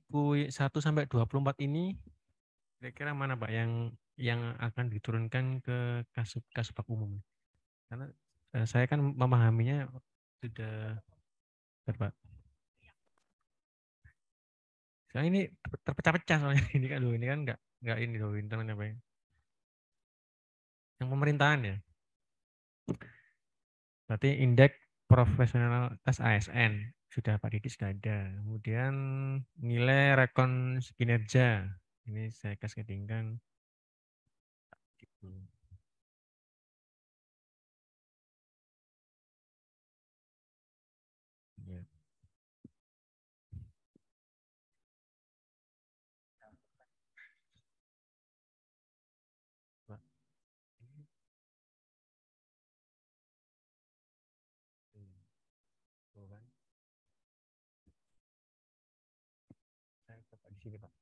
IKU 1 sampai 24 ini kira-kira mana Pak yang akan diturunkan ke Kasubag umum? Karena saya kan memahaminya sudah Pak. Sekarang ini terpecah-pecah soalnya ini kan nggak ini loh internet apa ya? Yang pemerintahan ya. Berarti indeks profesionalitas ASN sudah Pak Didi sudah ada. Kemudian nilai rekon kinerja ini saya cascadingkan. Ya. Saya coba di sini Pak.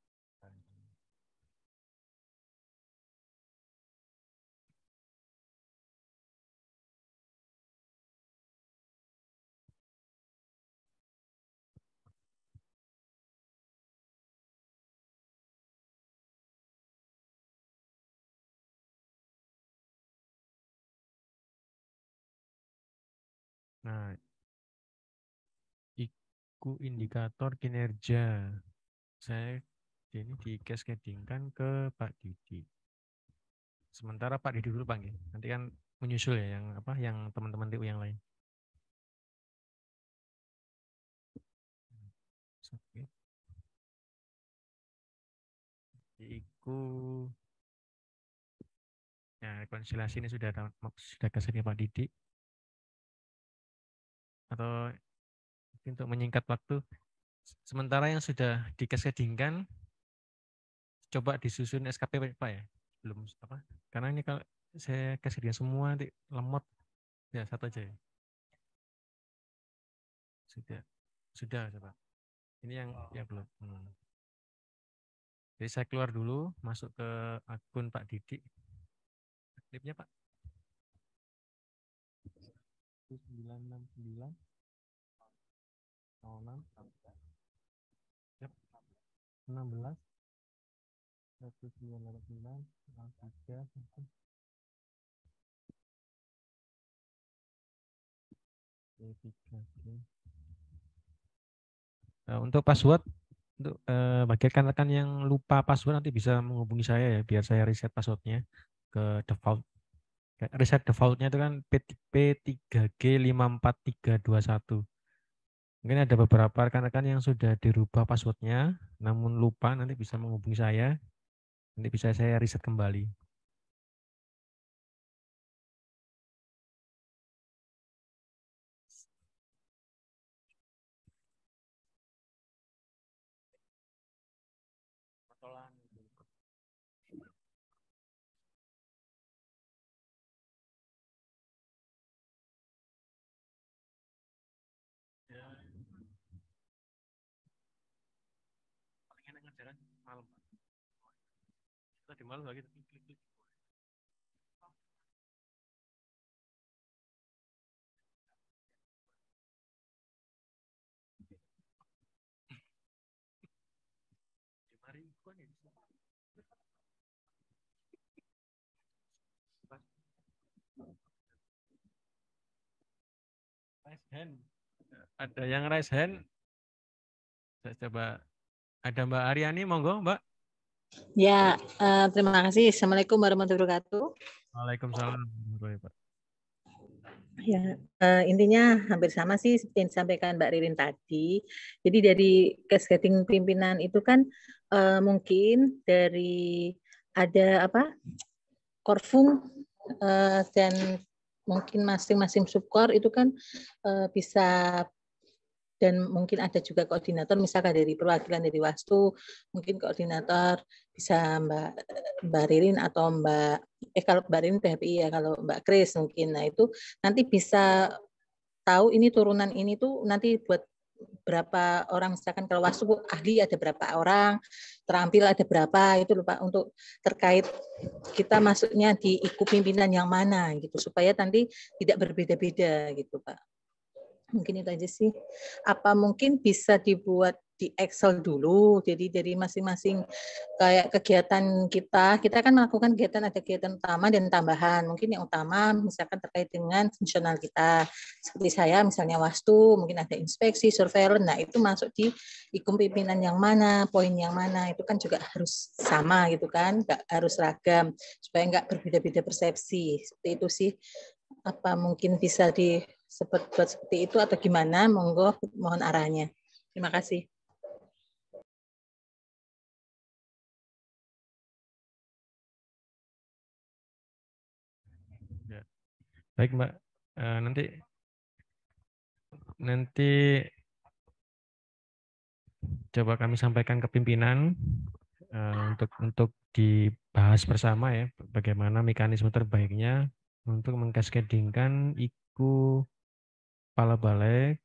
Nah, IKU indikator kinerja. Saya ini di-cascadingkan ke Pak Didi. Sementara Pak Didi dulu panggil. Nanti kan menyusul ya yang teman-teman TU yang lain. IKU ya rekonsiliasi ini sudah kasih Pak Didi. Atau untuk menyingkat waktu, sementara yang sudah dikaskedingkan coba disusun SKP Pak ya, belum apa? Karena ini kalau saya kasih semua nanti lemot ya satu aja ya. Sudah coba. Ini yang belum. Jadi saya keluar dulu, masuk ke akun Pak Didi. Klipnya Pak. 969 06 16 1989 03 untuk password untuk bagi rekan-rekan yang lupa password nanti bisa menghubungi saya ya biar saya reset passwordnya ke default. Reset defaultnya itu kan P3G54321. Mungkin ada beberapa rekan-rekan yang sudah dirubah passwordnya namun lupa, nanti bisa menghubungi saya, nanti bisa saya reset kembali. Malam. Tadi malam lagi klik-klik. Raise hand. Ada yang raise hand? Saya coba. Ada Mbak Aryani, monggo Mbak.
Ya, terima kasih. Assalamualaikum warahmatullahi wabarakatuh.
Waalaikumsalam.
Ya, intinya hampir sama sih seperti yang disampaikan Mbak Ririn tadi. Jadi dari cascading pimpinan itu kan mungkin dari ada Korfum dan mungkin masing-masing subkor itu kan bisa, dan mungkin ada juga koordinator, misalkan dari perwakilan dari Wastu, mungkin koordinator bisa Mbak Ririn atau kalau Mbak Ririn PHPI ya, kalau Mbak Kris mungkin. Nah itu nanti bisa tahu ini turunan ini tuh nanti buat berapa orang, misalkan kalau Wastu ahli ada berapa orang, terampil ada berapa, itu lupa untuk terkait kita masuknya di IKU pimpinan yang mana gitu, supaya nanti tidak berbeda-beda gitu Pak. Mungkin itu aja sih. Apa mungkin bisa dibuat di Excel dulu, jadi dari masing-masing kayak kegiatan kita kan melakukan kegiatan, ada kegiatan utama dan tambahan. Mungkin yang utama misalkan terkait dengan fungsional kita, seperti saya misalnya Wastu, mungkin ada inspeksi, surveillance, nah itu masuk di IKUM pimpinan yang mana, poin yang mana, itu kan juga harus sama gitu kan, nggak harus ragam, supaya nggak berbeda-beda persepsi. Seperti itu sih. Apa mungkin bisa buat seperti itu atau gimana? Monggo, mohon arahnya. Terima kasih.
Baik Mbak, nanti coba kami sampaikan ke pimpinan untuk dibahas bersama ya, bagaimana mekanisme terbaiknya untuk mengkaskedingkan IKU Kepala Balai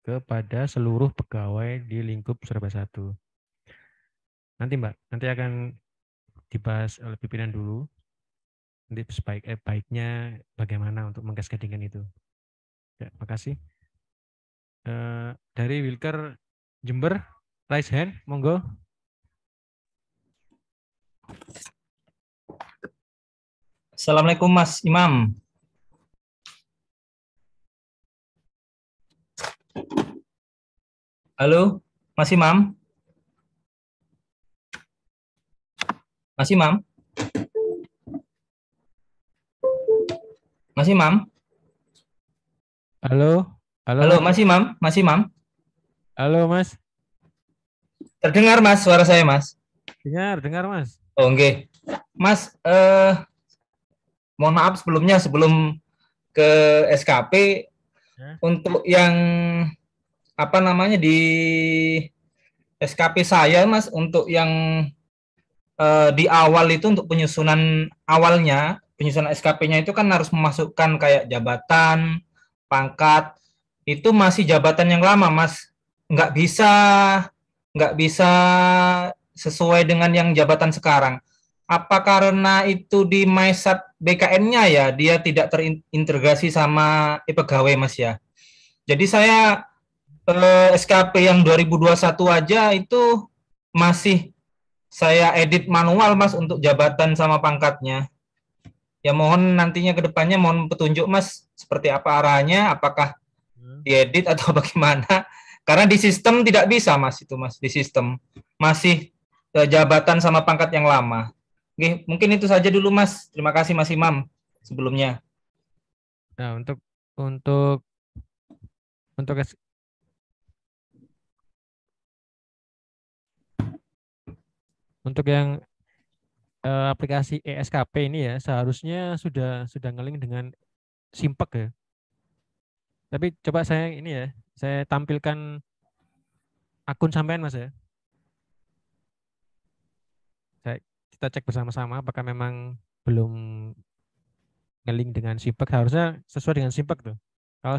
kepada seluruh pegawai di lingkup Surabaya 1. Nanti Mbak, nanti akan dibahas oleh pimpinan dulu. Nanti baiknya bagaimana untuk mengkaskedingkan itu. Ya, makasih. Dari Wilker Jember, raise hand, monggo.
Assalamualaikum Mas Imam. Halo, Mas Imam. Mas Imam. Mas Imam.
Halo,
halo Mas Imam, Mas Imam.
Halo Mas.
Terdengar Mas suara saya Mas?
Dengar Mas.
Oh enggak. Mas, mohon maaf sebelumnya sebelum ke SKP ya. Untuk yang apa namanya di SKP saya Mas, untuk yang di awal itu untuk penyusunan awalnya, penyusunan SKP-nya itu kan harus memasukkan kayak jabatan, pangkat, itu masih jabatan yang lama Mas, nggak bisa sesuai dengan yang jabatan sekarang. Apa karena itu di MySat BKN-nya ya, dia tidak terintegrasi sama pegawai Mas ya. Jadi saya SKP yang 2021 aja itu masih saya edit manual Mas untuk jabatan sama pangkatnya. Ya mohon nantinya ke depannya mohon petunjuk Mas seperti apa arahnya, apakah diedit atau bagaimana. Karena di sistem tidak bisa Mas itu Mas, di sistem masih jabatan sama pangkat yang lama. Oke, mungkin itu saja dulu Mas. Terima kasih Mas Imam sebelumnya.
Nah, untuk yang aplikasi ESKP ini ya, seharusnya sudah nge-link dengan Simpek ya. Tapi coba saya tampilkan akun sampean Mas ya. Kita cek bersama-sama apakah memang belum nge-link dengan Simpek. Harusnya sesuai dengan Simpek tuh. Kalau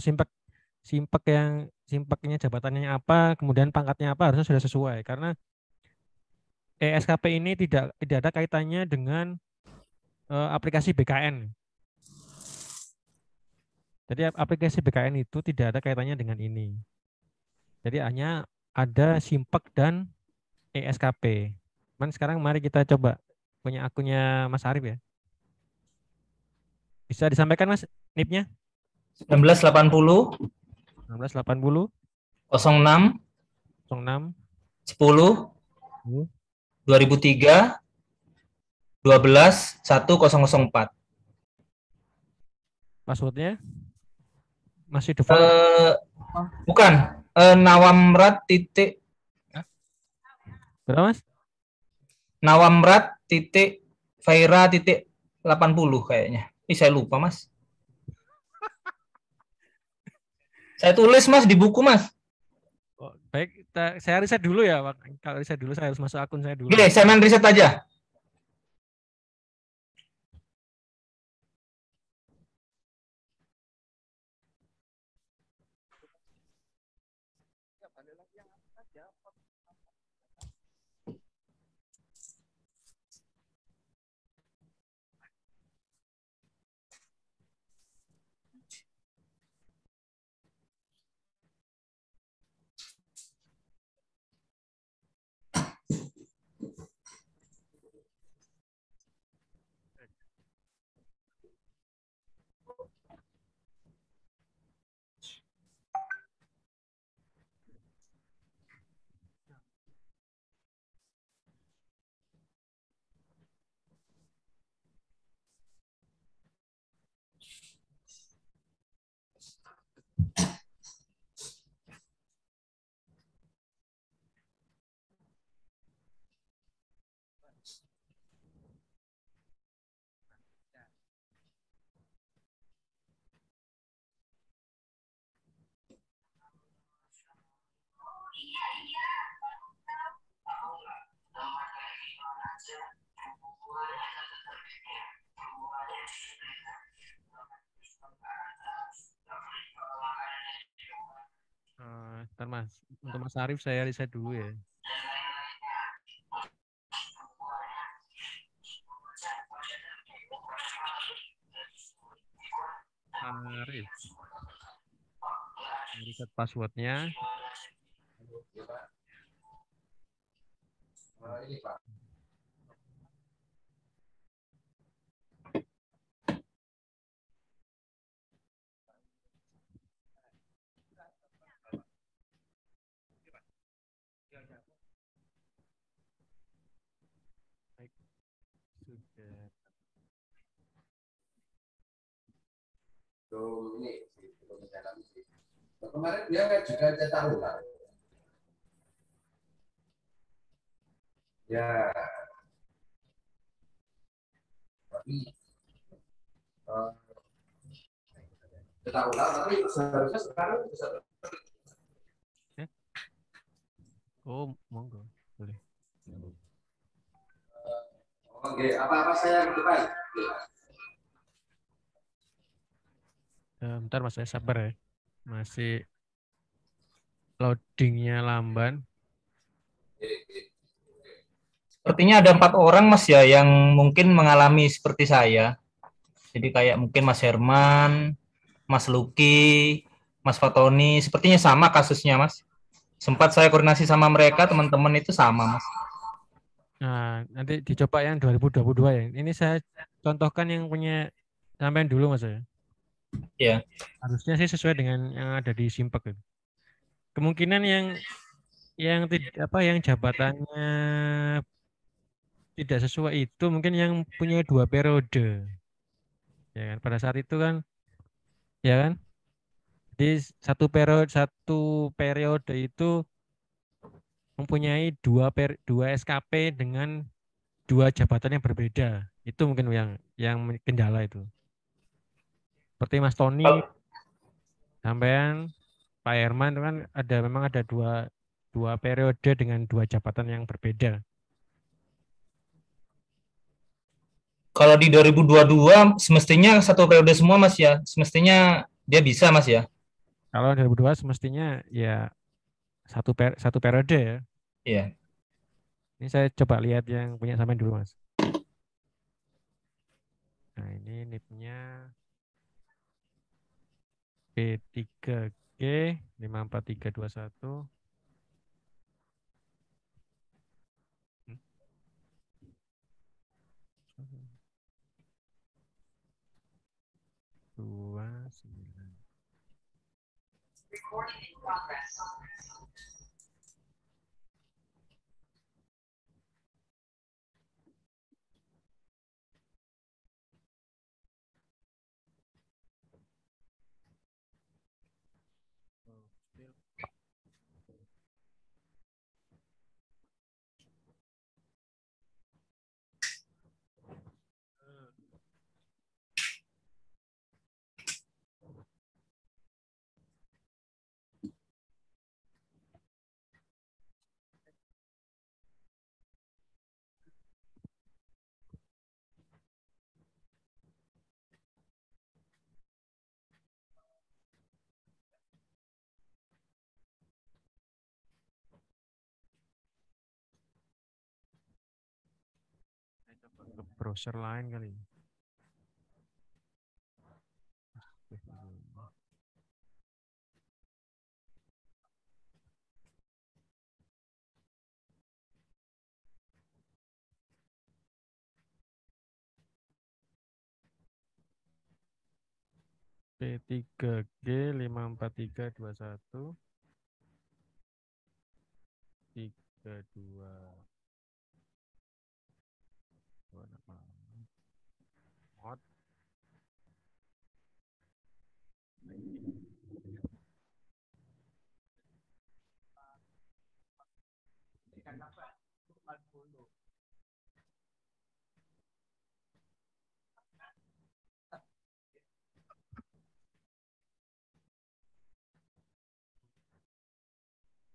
Simpeknya jabatannya apa, kemudian pangkatnya apa, harusnya sudah sesuai. Karena ESKP ini tidak ada kaitannya dengan aplikasi BKN. Jadi aplikasi BKN itu tidak ada kaitannya dengan ini. Jadi hanya ada Simpek dan ESKP. Sekarang mari kita coba punya akunnya Mas Arif ya. Bisa disampaikan Mas NIP-nya?
1980
1980
06
10
2003 12 1004.
Passwordnya masih default?
Bukan. Nawamrat titik.
Berapa Mas?
Nawamrat titik Faira titik 80 kayaknya. Saya lupa, Mas. Saya tulis, Mas, di buku, Mas.
Oh, baik, saya riset dulu ya, Pak. Kalau riset dulu saya harus masuk akun saya dulu.
Oke, saya main riset aja.
Ntar Mas, untuk Mas Arif saya riset dulu ya. Arif. Riset passwordnya. Baik. Sudah.
Kemarin dia kan juga cetak ulang. Ya. Tapi cetak ulang, tapi seharusnya sekarang bisa.
Oh, monggo. Boleh.
Oke, apa-apa saya ke depan.
Bentar Mas, saya sabar ya. Masih loadingnya lamban.
Sepertinya ada 4 orang, Mas, ya, yang mungkin mengalami seperti saya. Jadi kayak mungkin Mas Herman, Mas Luki, Mas Fatoni, sepertinya sama kasusnya, Mas. Sempat saya koordinasi sama mereka, teman-teman itu sama, Mas.
Nah, nanti dicoba yang 2022 ya. Ini saya contohkan yang punya sampean dulu Mas ya.
Iya.
Harusnya sih sesuai dengan yang ada di Simpek. Kemungkinan yang tidak apa yang jabatannya tidak sesuai itu mungkin yang punya 2 periode. Ya kan pada saat itu kan ya kan. Jadi satu periode itu mempunyai dua SKP dengan 2 jabatan yang berbeda. Itu mungkin yang kendala itu. Seperti Mas Tony, sampean, Pak Herman itu kan memang ada dua periode dengan 2 jabatan yang berbeda.
Kalau di 2022 semestinya satu periode semua, Mas, ya. Semestinya dia bisa, Mas, ya.
Kalau 2022 semestinya ya satu periode ya.
Iya.
Ini saya coba lihat yang punya sampean dulu Mas. Nah ini NIP-nya P3G 54321. Dua sembilan.
Recording in progress.
Saya coba ke browser lain kali. P3G 54321 32 Mod.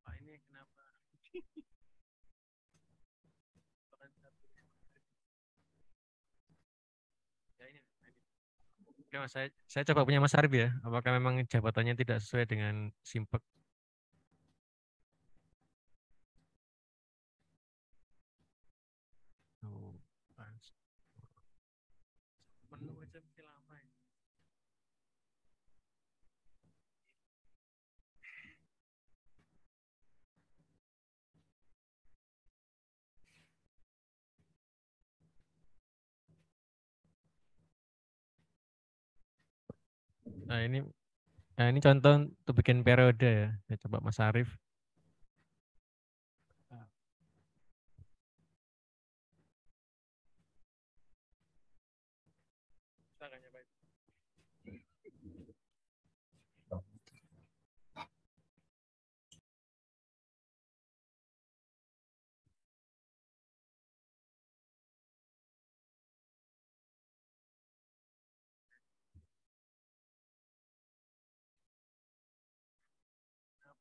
Pak ini kenapa? Ya ini. Oke Mas, saya coba punya Mas Arif ya. Apakah memang jabatannya tidak sesuai dengan Simpek? Oh, menu aja mesti lama ya. Nah ini contoh untuk bikin periode ya. Saya coba Mas Arif.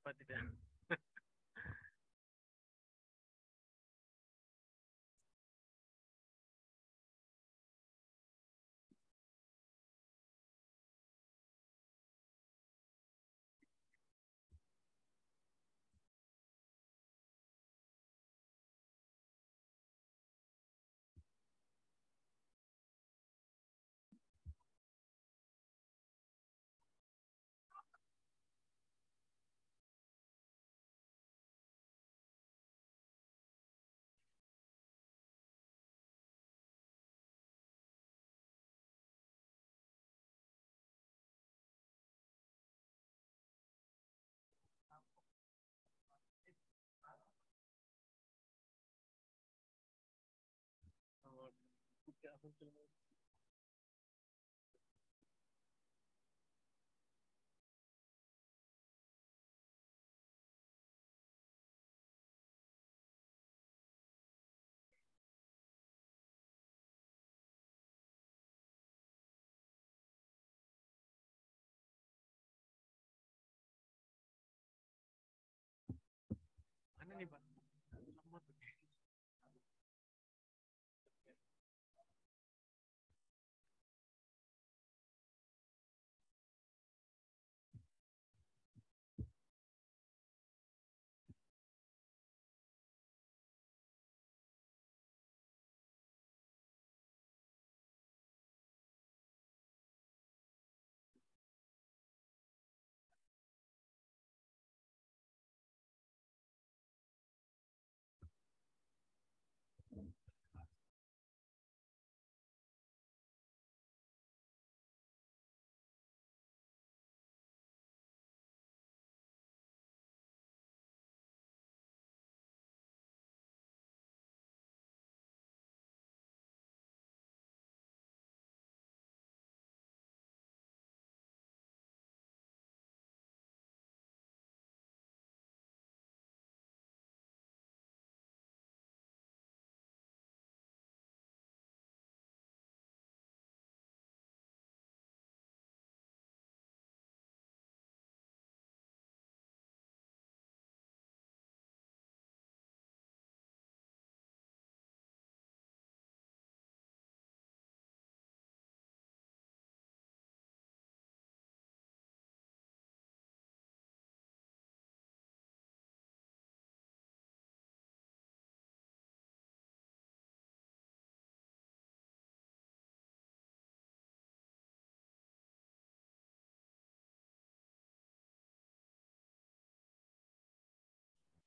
Apa tidak? Mana nih Pak?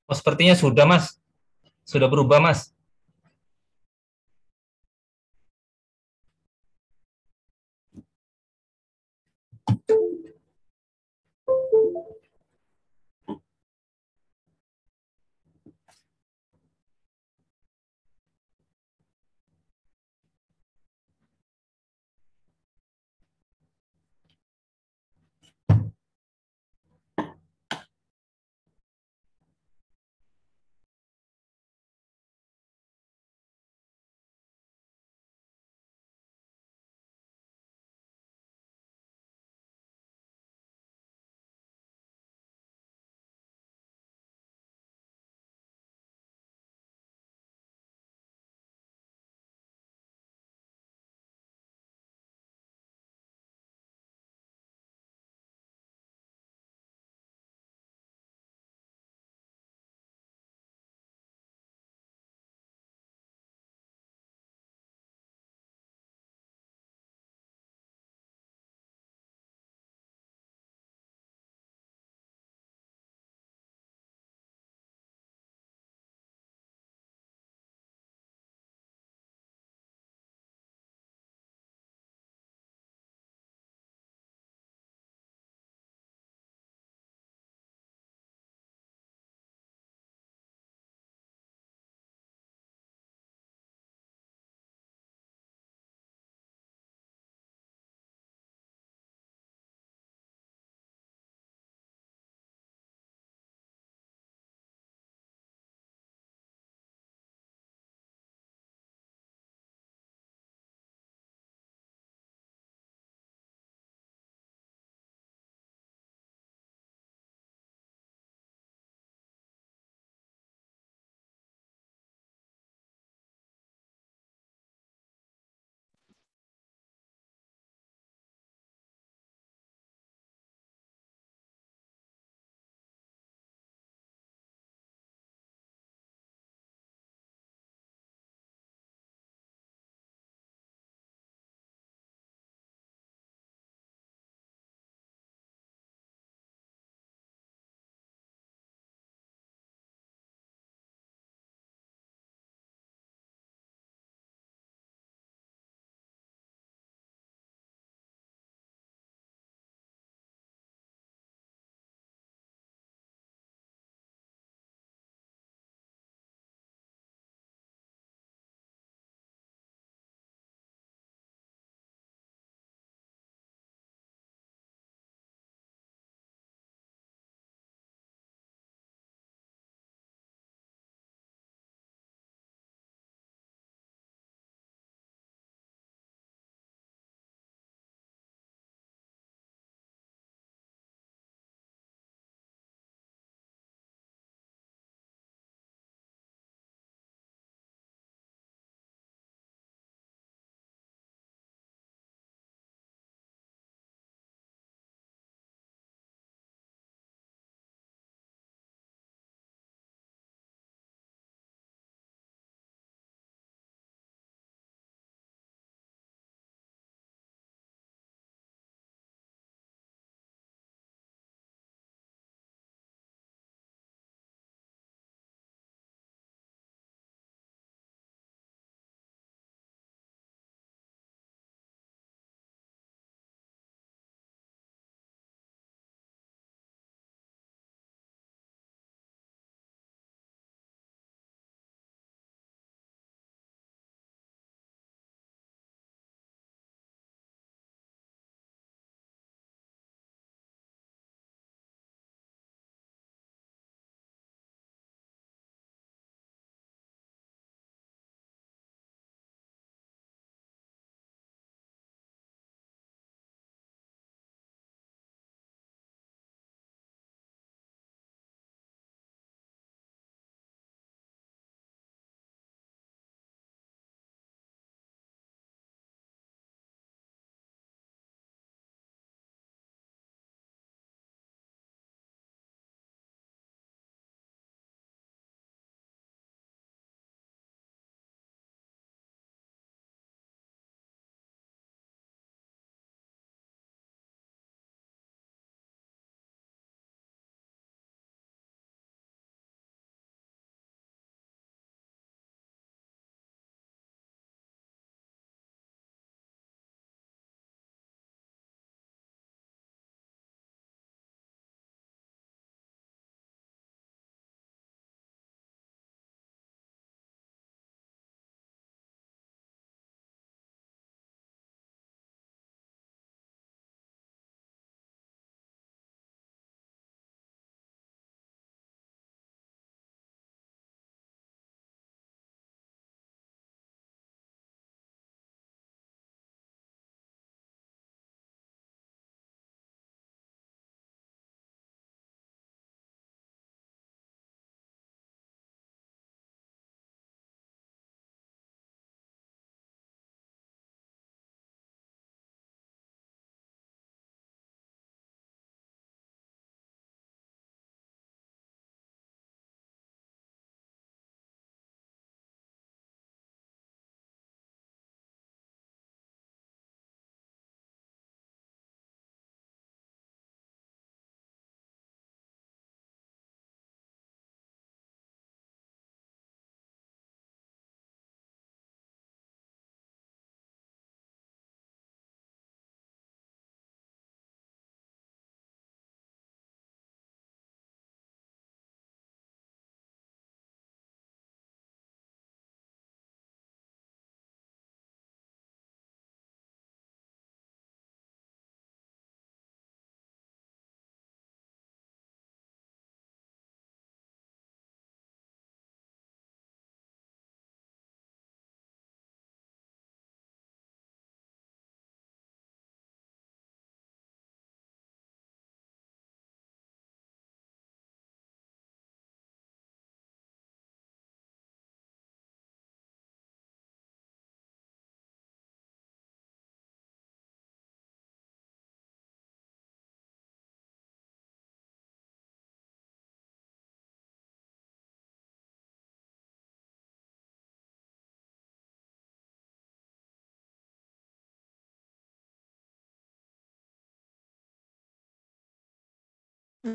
Oh, sepertinya sudah, Mas. Sudah berubah, Mas.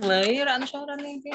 Lah iya ra soran iki.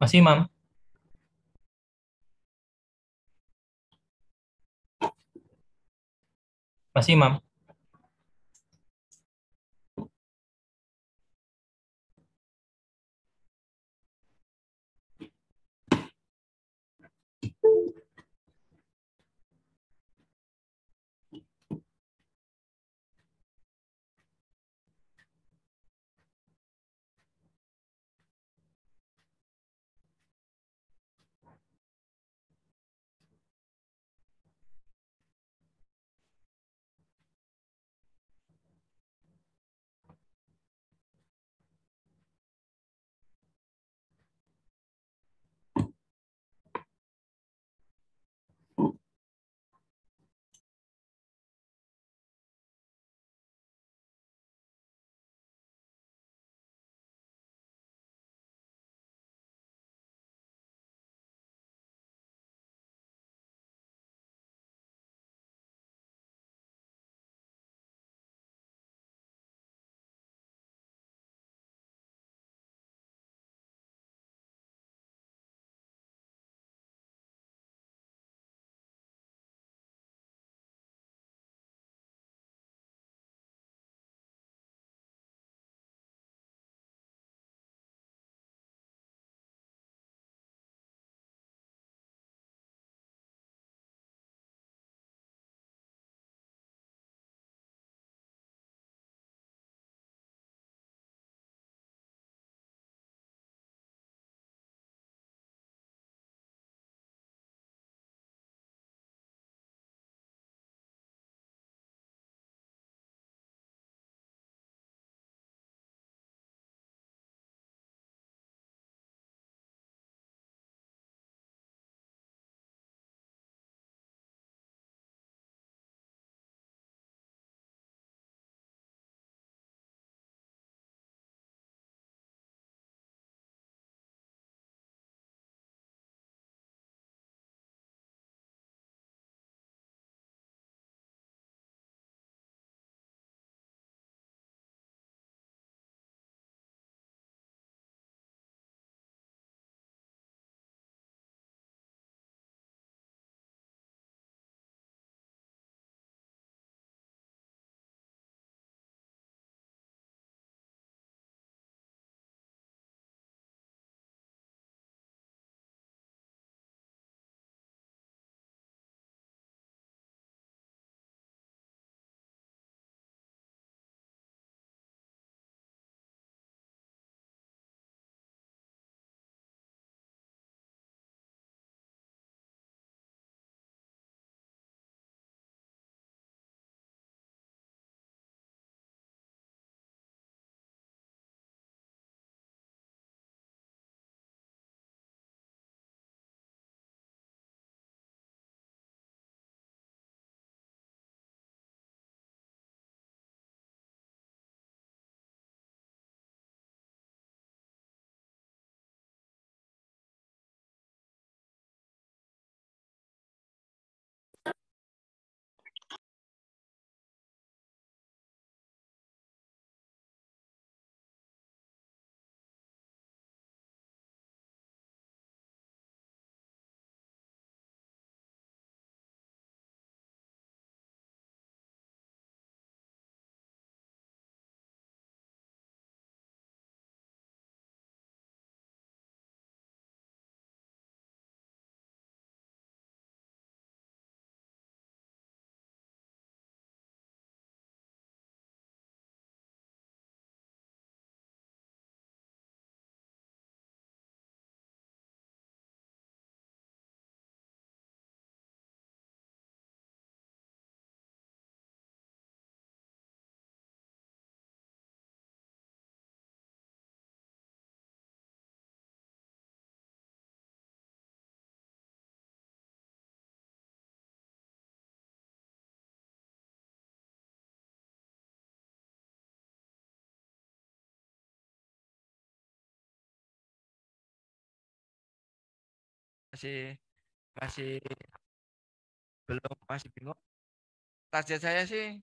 Masih, Mam? Masih, Mam?
masih masih bingung. Target saya sih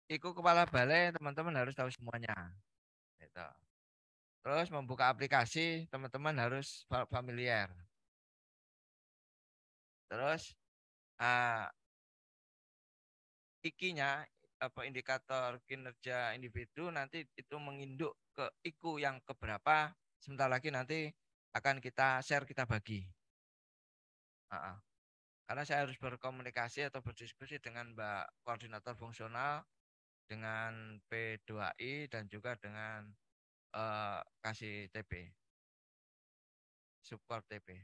ikut kepala balai, teman-teman harus tahu semuanya. Gitu. Terus membuka aplikasi, teman-teman harus familiar. Terus IKI-nya apa indikator kinerja individu nanti itu menginduk ke IKU yang keberapa, sebentar lagi nanti akan kita share, kita bagi. Karena saya harus berkomunikasi atau berdiskusi dengan Mbak Koordinator Fungsional, dengan P2I, dan juga dengan kasih TP, support TP.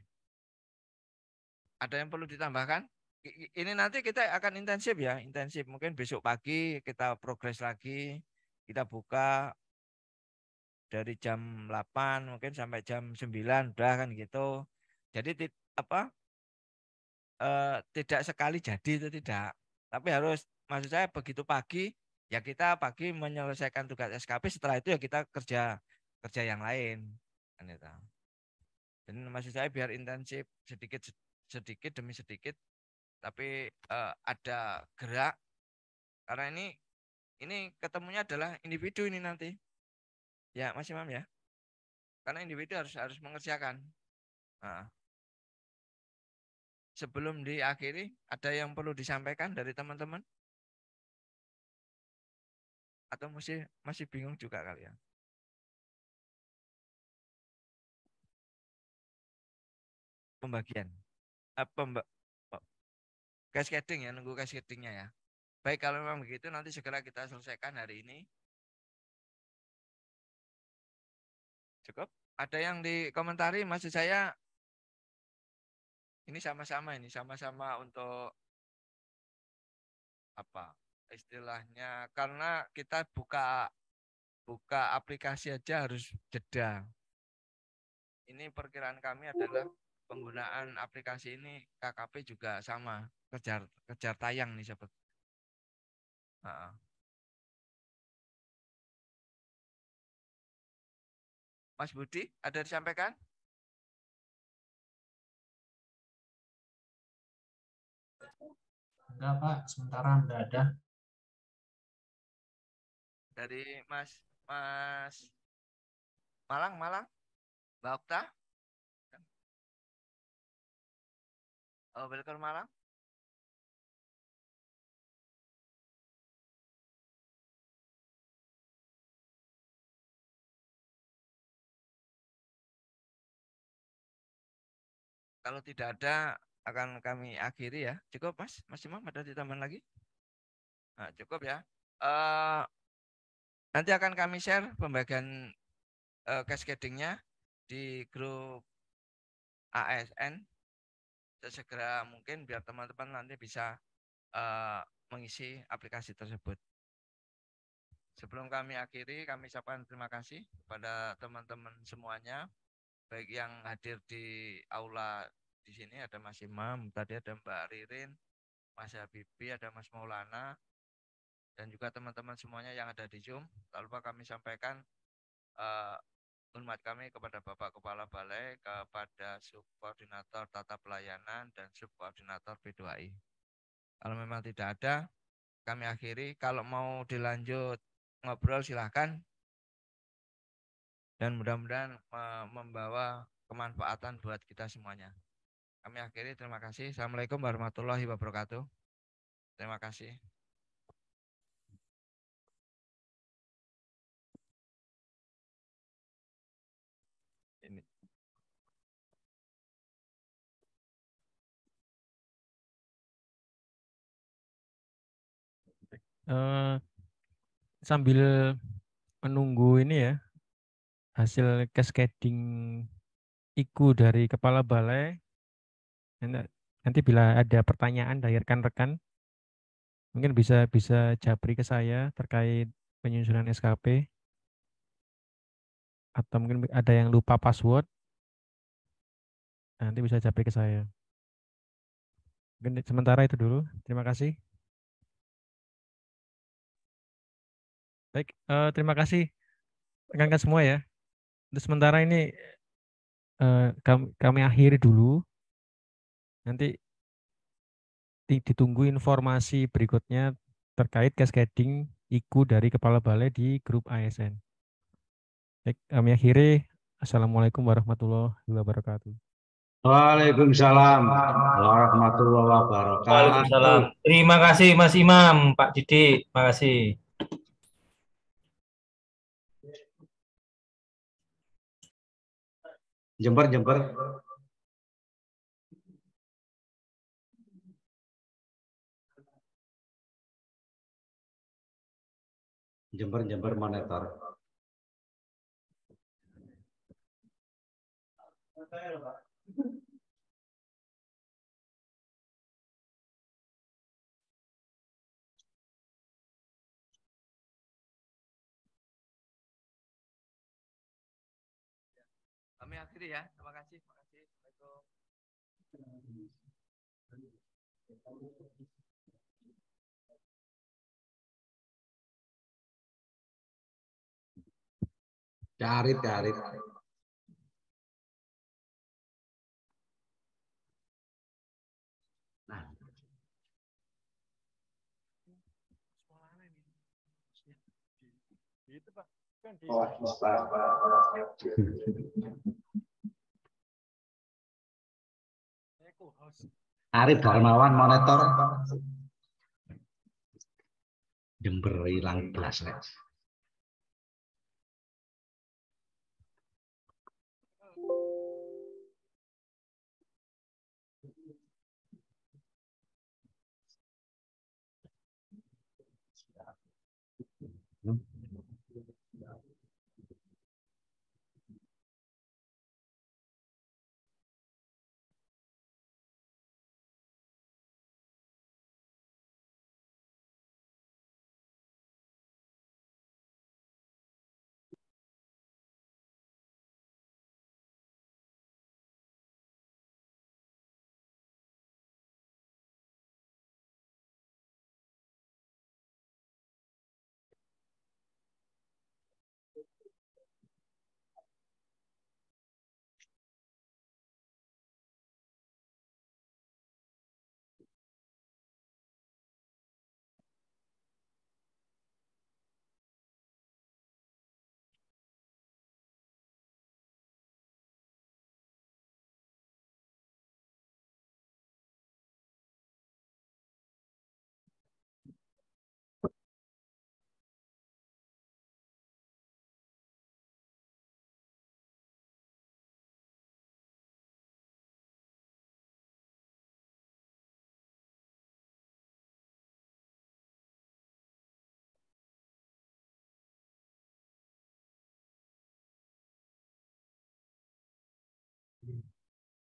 Ada yang perlu ditambahkan? Ini nanti kita akan intensif ya, intensif. Mungkin besok pagi kita progres lagi, kita buka dari jam 8 mungkin sampai jam 9 udah kan gitu. Jadi tidak sekali jadi itu tidak. Tapi harus, maksud saya begitu pagi ya kita pagi menyelesaikan tugas SKP, setelah itu ya kita kerja yang lain kan itu. Dan maksud saya biar intensif sedikit demi sedikit, tapi ada gerak, karena ini ketemunya adalah individu ini nanti ya Mas Imam ya, karena individu harus mengerjakan. Sebelum diakhiri, ada yang perlu disampaikan dari teman-teman atau masih bingung juga kalian? Pembagian cascading ya, nunggu cascadingnya ya. Baik, kalau memang begitu nanti segera kita selesaikan hari ini. Cukup? Ada yang dikomentari? Maksud saya ini sama-sama untuk apa istilahnya, karena kita buka aplikasi aja harus jeda. Ini perkiraan kami adalah penggunaan aplikasi ini KKP juga sama, kejar tayang nih sobat. Mas Budi, ada disampaikan?
Enggak Pak, sementara enggak ada.
Dari Mas Malang, Mbak Okta? Oh, Belkor Malang? Kalau tidak ada, akan kami akhiri ya. Cukup Mas Imam, ada ditambahan lagi? Nah, cukup ya. Nanti akan kami share pembagian cascadingnya di grup ASN sesegera mungkin, biar teman-teman nanti bisa mengisi aplikasi tersebut. Sebelum kami akhiri, kami ucapkan terima kasih kepada teman-teman semuanya, baik yang hadir di aula di sini, ada Mas Imam, tadi ada Mbak Ririn, Mas Habibi, ada Mas Maulana, dan juga teman-teman semuanya yang ada di Zoom. Tak lupa kami sampaikan hormat kami kepada Bapak Kepala Balai, kepada Subkoordinator Tata Pelayanan, dan Subkoordinator P2I. Kalau memang tidak ada, kami akhiri. Kalau mau dilanjut ngobrol silahkan, dan mudah-mudahan membawa kemanfaatan buat kita semuanya. Kami akhiri, terima kasih. Assalamualaikum warahmatullahi wabarakatuh. Terima kasih. Ini.
Sambil menunggu ini ya, hasil cascading IKU dari Kepala Balai, nanti bila ada pertanyaan dari rekan-rekan, mungkin bisa japri ke saya terkait penyusunan SKP, atau mungkin ada yang lupa password, nanti bisa japri ke saya. Mungkin sementara itu dulu. Terima kasih. Baik, terima kasih rekan-rekan semua ya. Untuk sementara ini kami akhiri dulu nanti ditunggu informasi berikutnya terkait cascading IKU dari Kepala Balai di grup ASN. Baik, kami akhiri. Assalamualaikum warahmatullahi wabarakatuh.
Waalaikumsalam warahmatullahi wabarakatuh.
Waalaikumsalam. Terima kasih Mas Imam, Pak Didik. Terima kasih.
Jember. Jember monitor.
Kami akhiri ya. Terima kasih. Assalamualaikum.
Cari. Nah.
Itu Pak. Kan di
Arif Darmawan monitor. Jember hilang belas.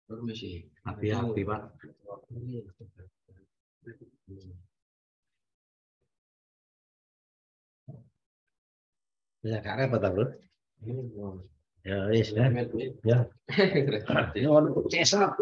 Permisi, hati-hati Pak. Ya karena apa tahu? Ya wis ya. Ya. Ini orang cesap.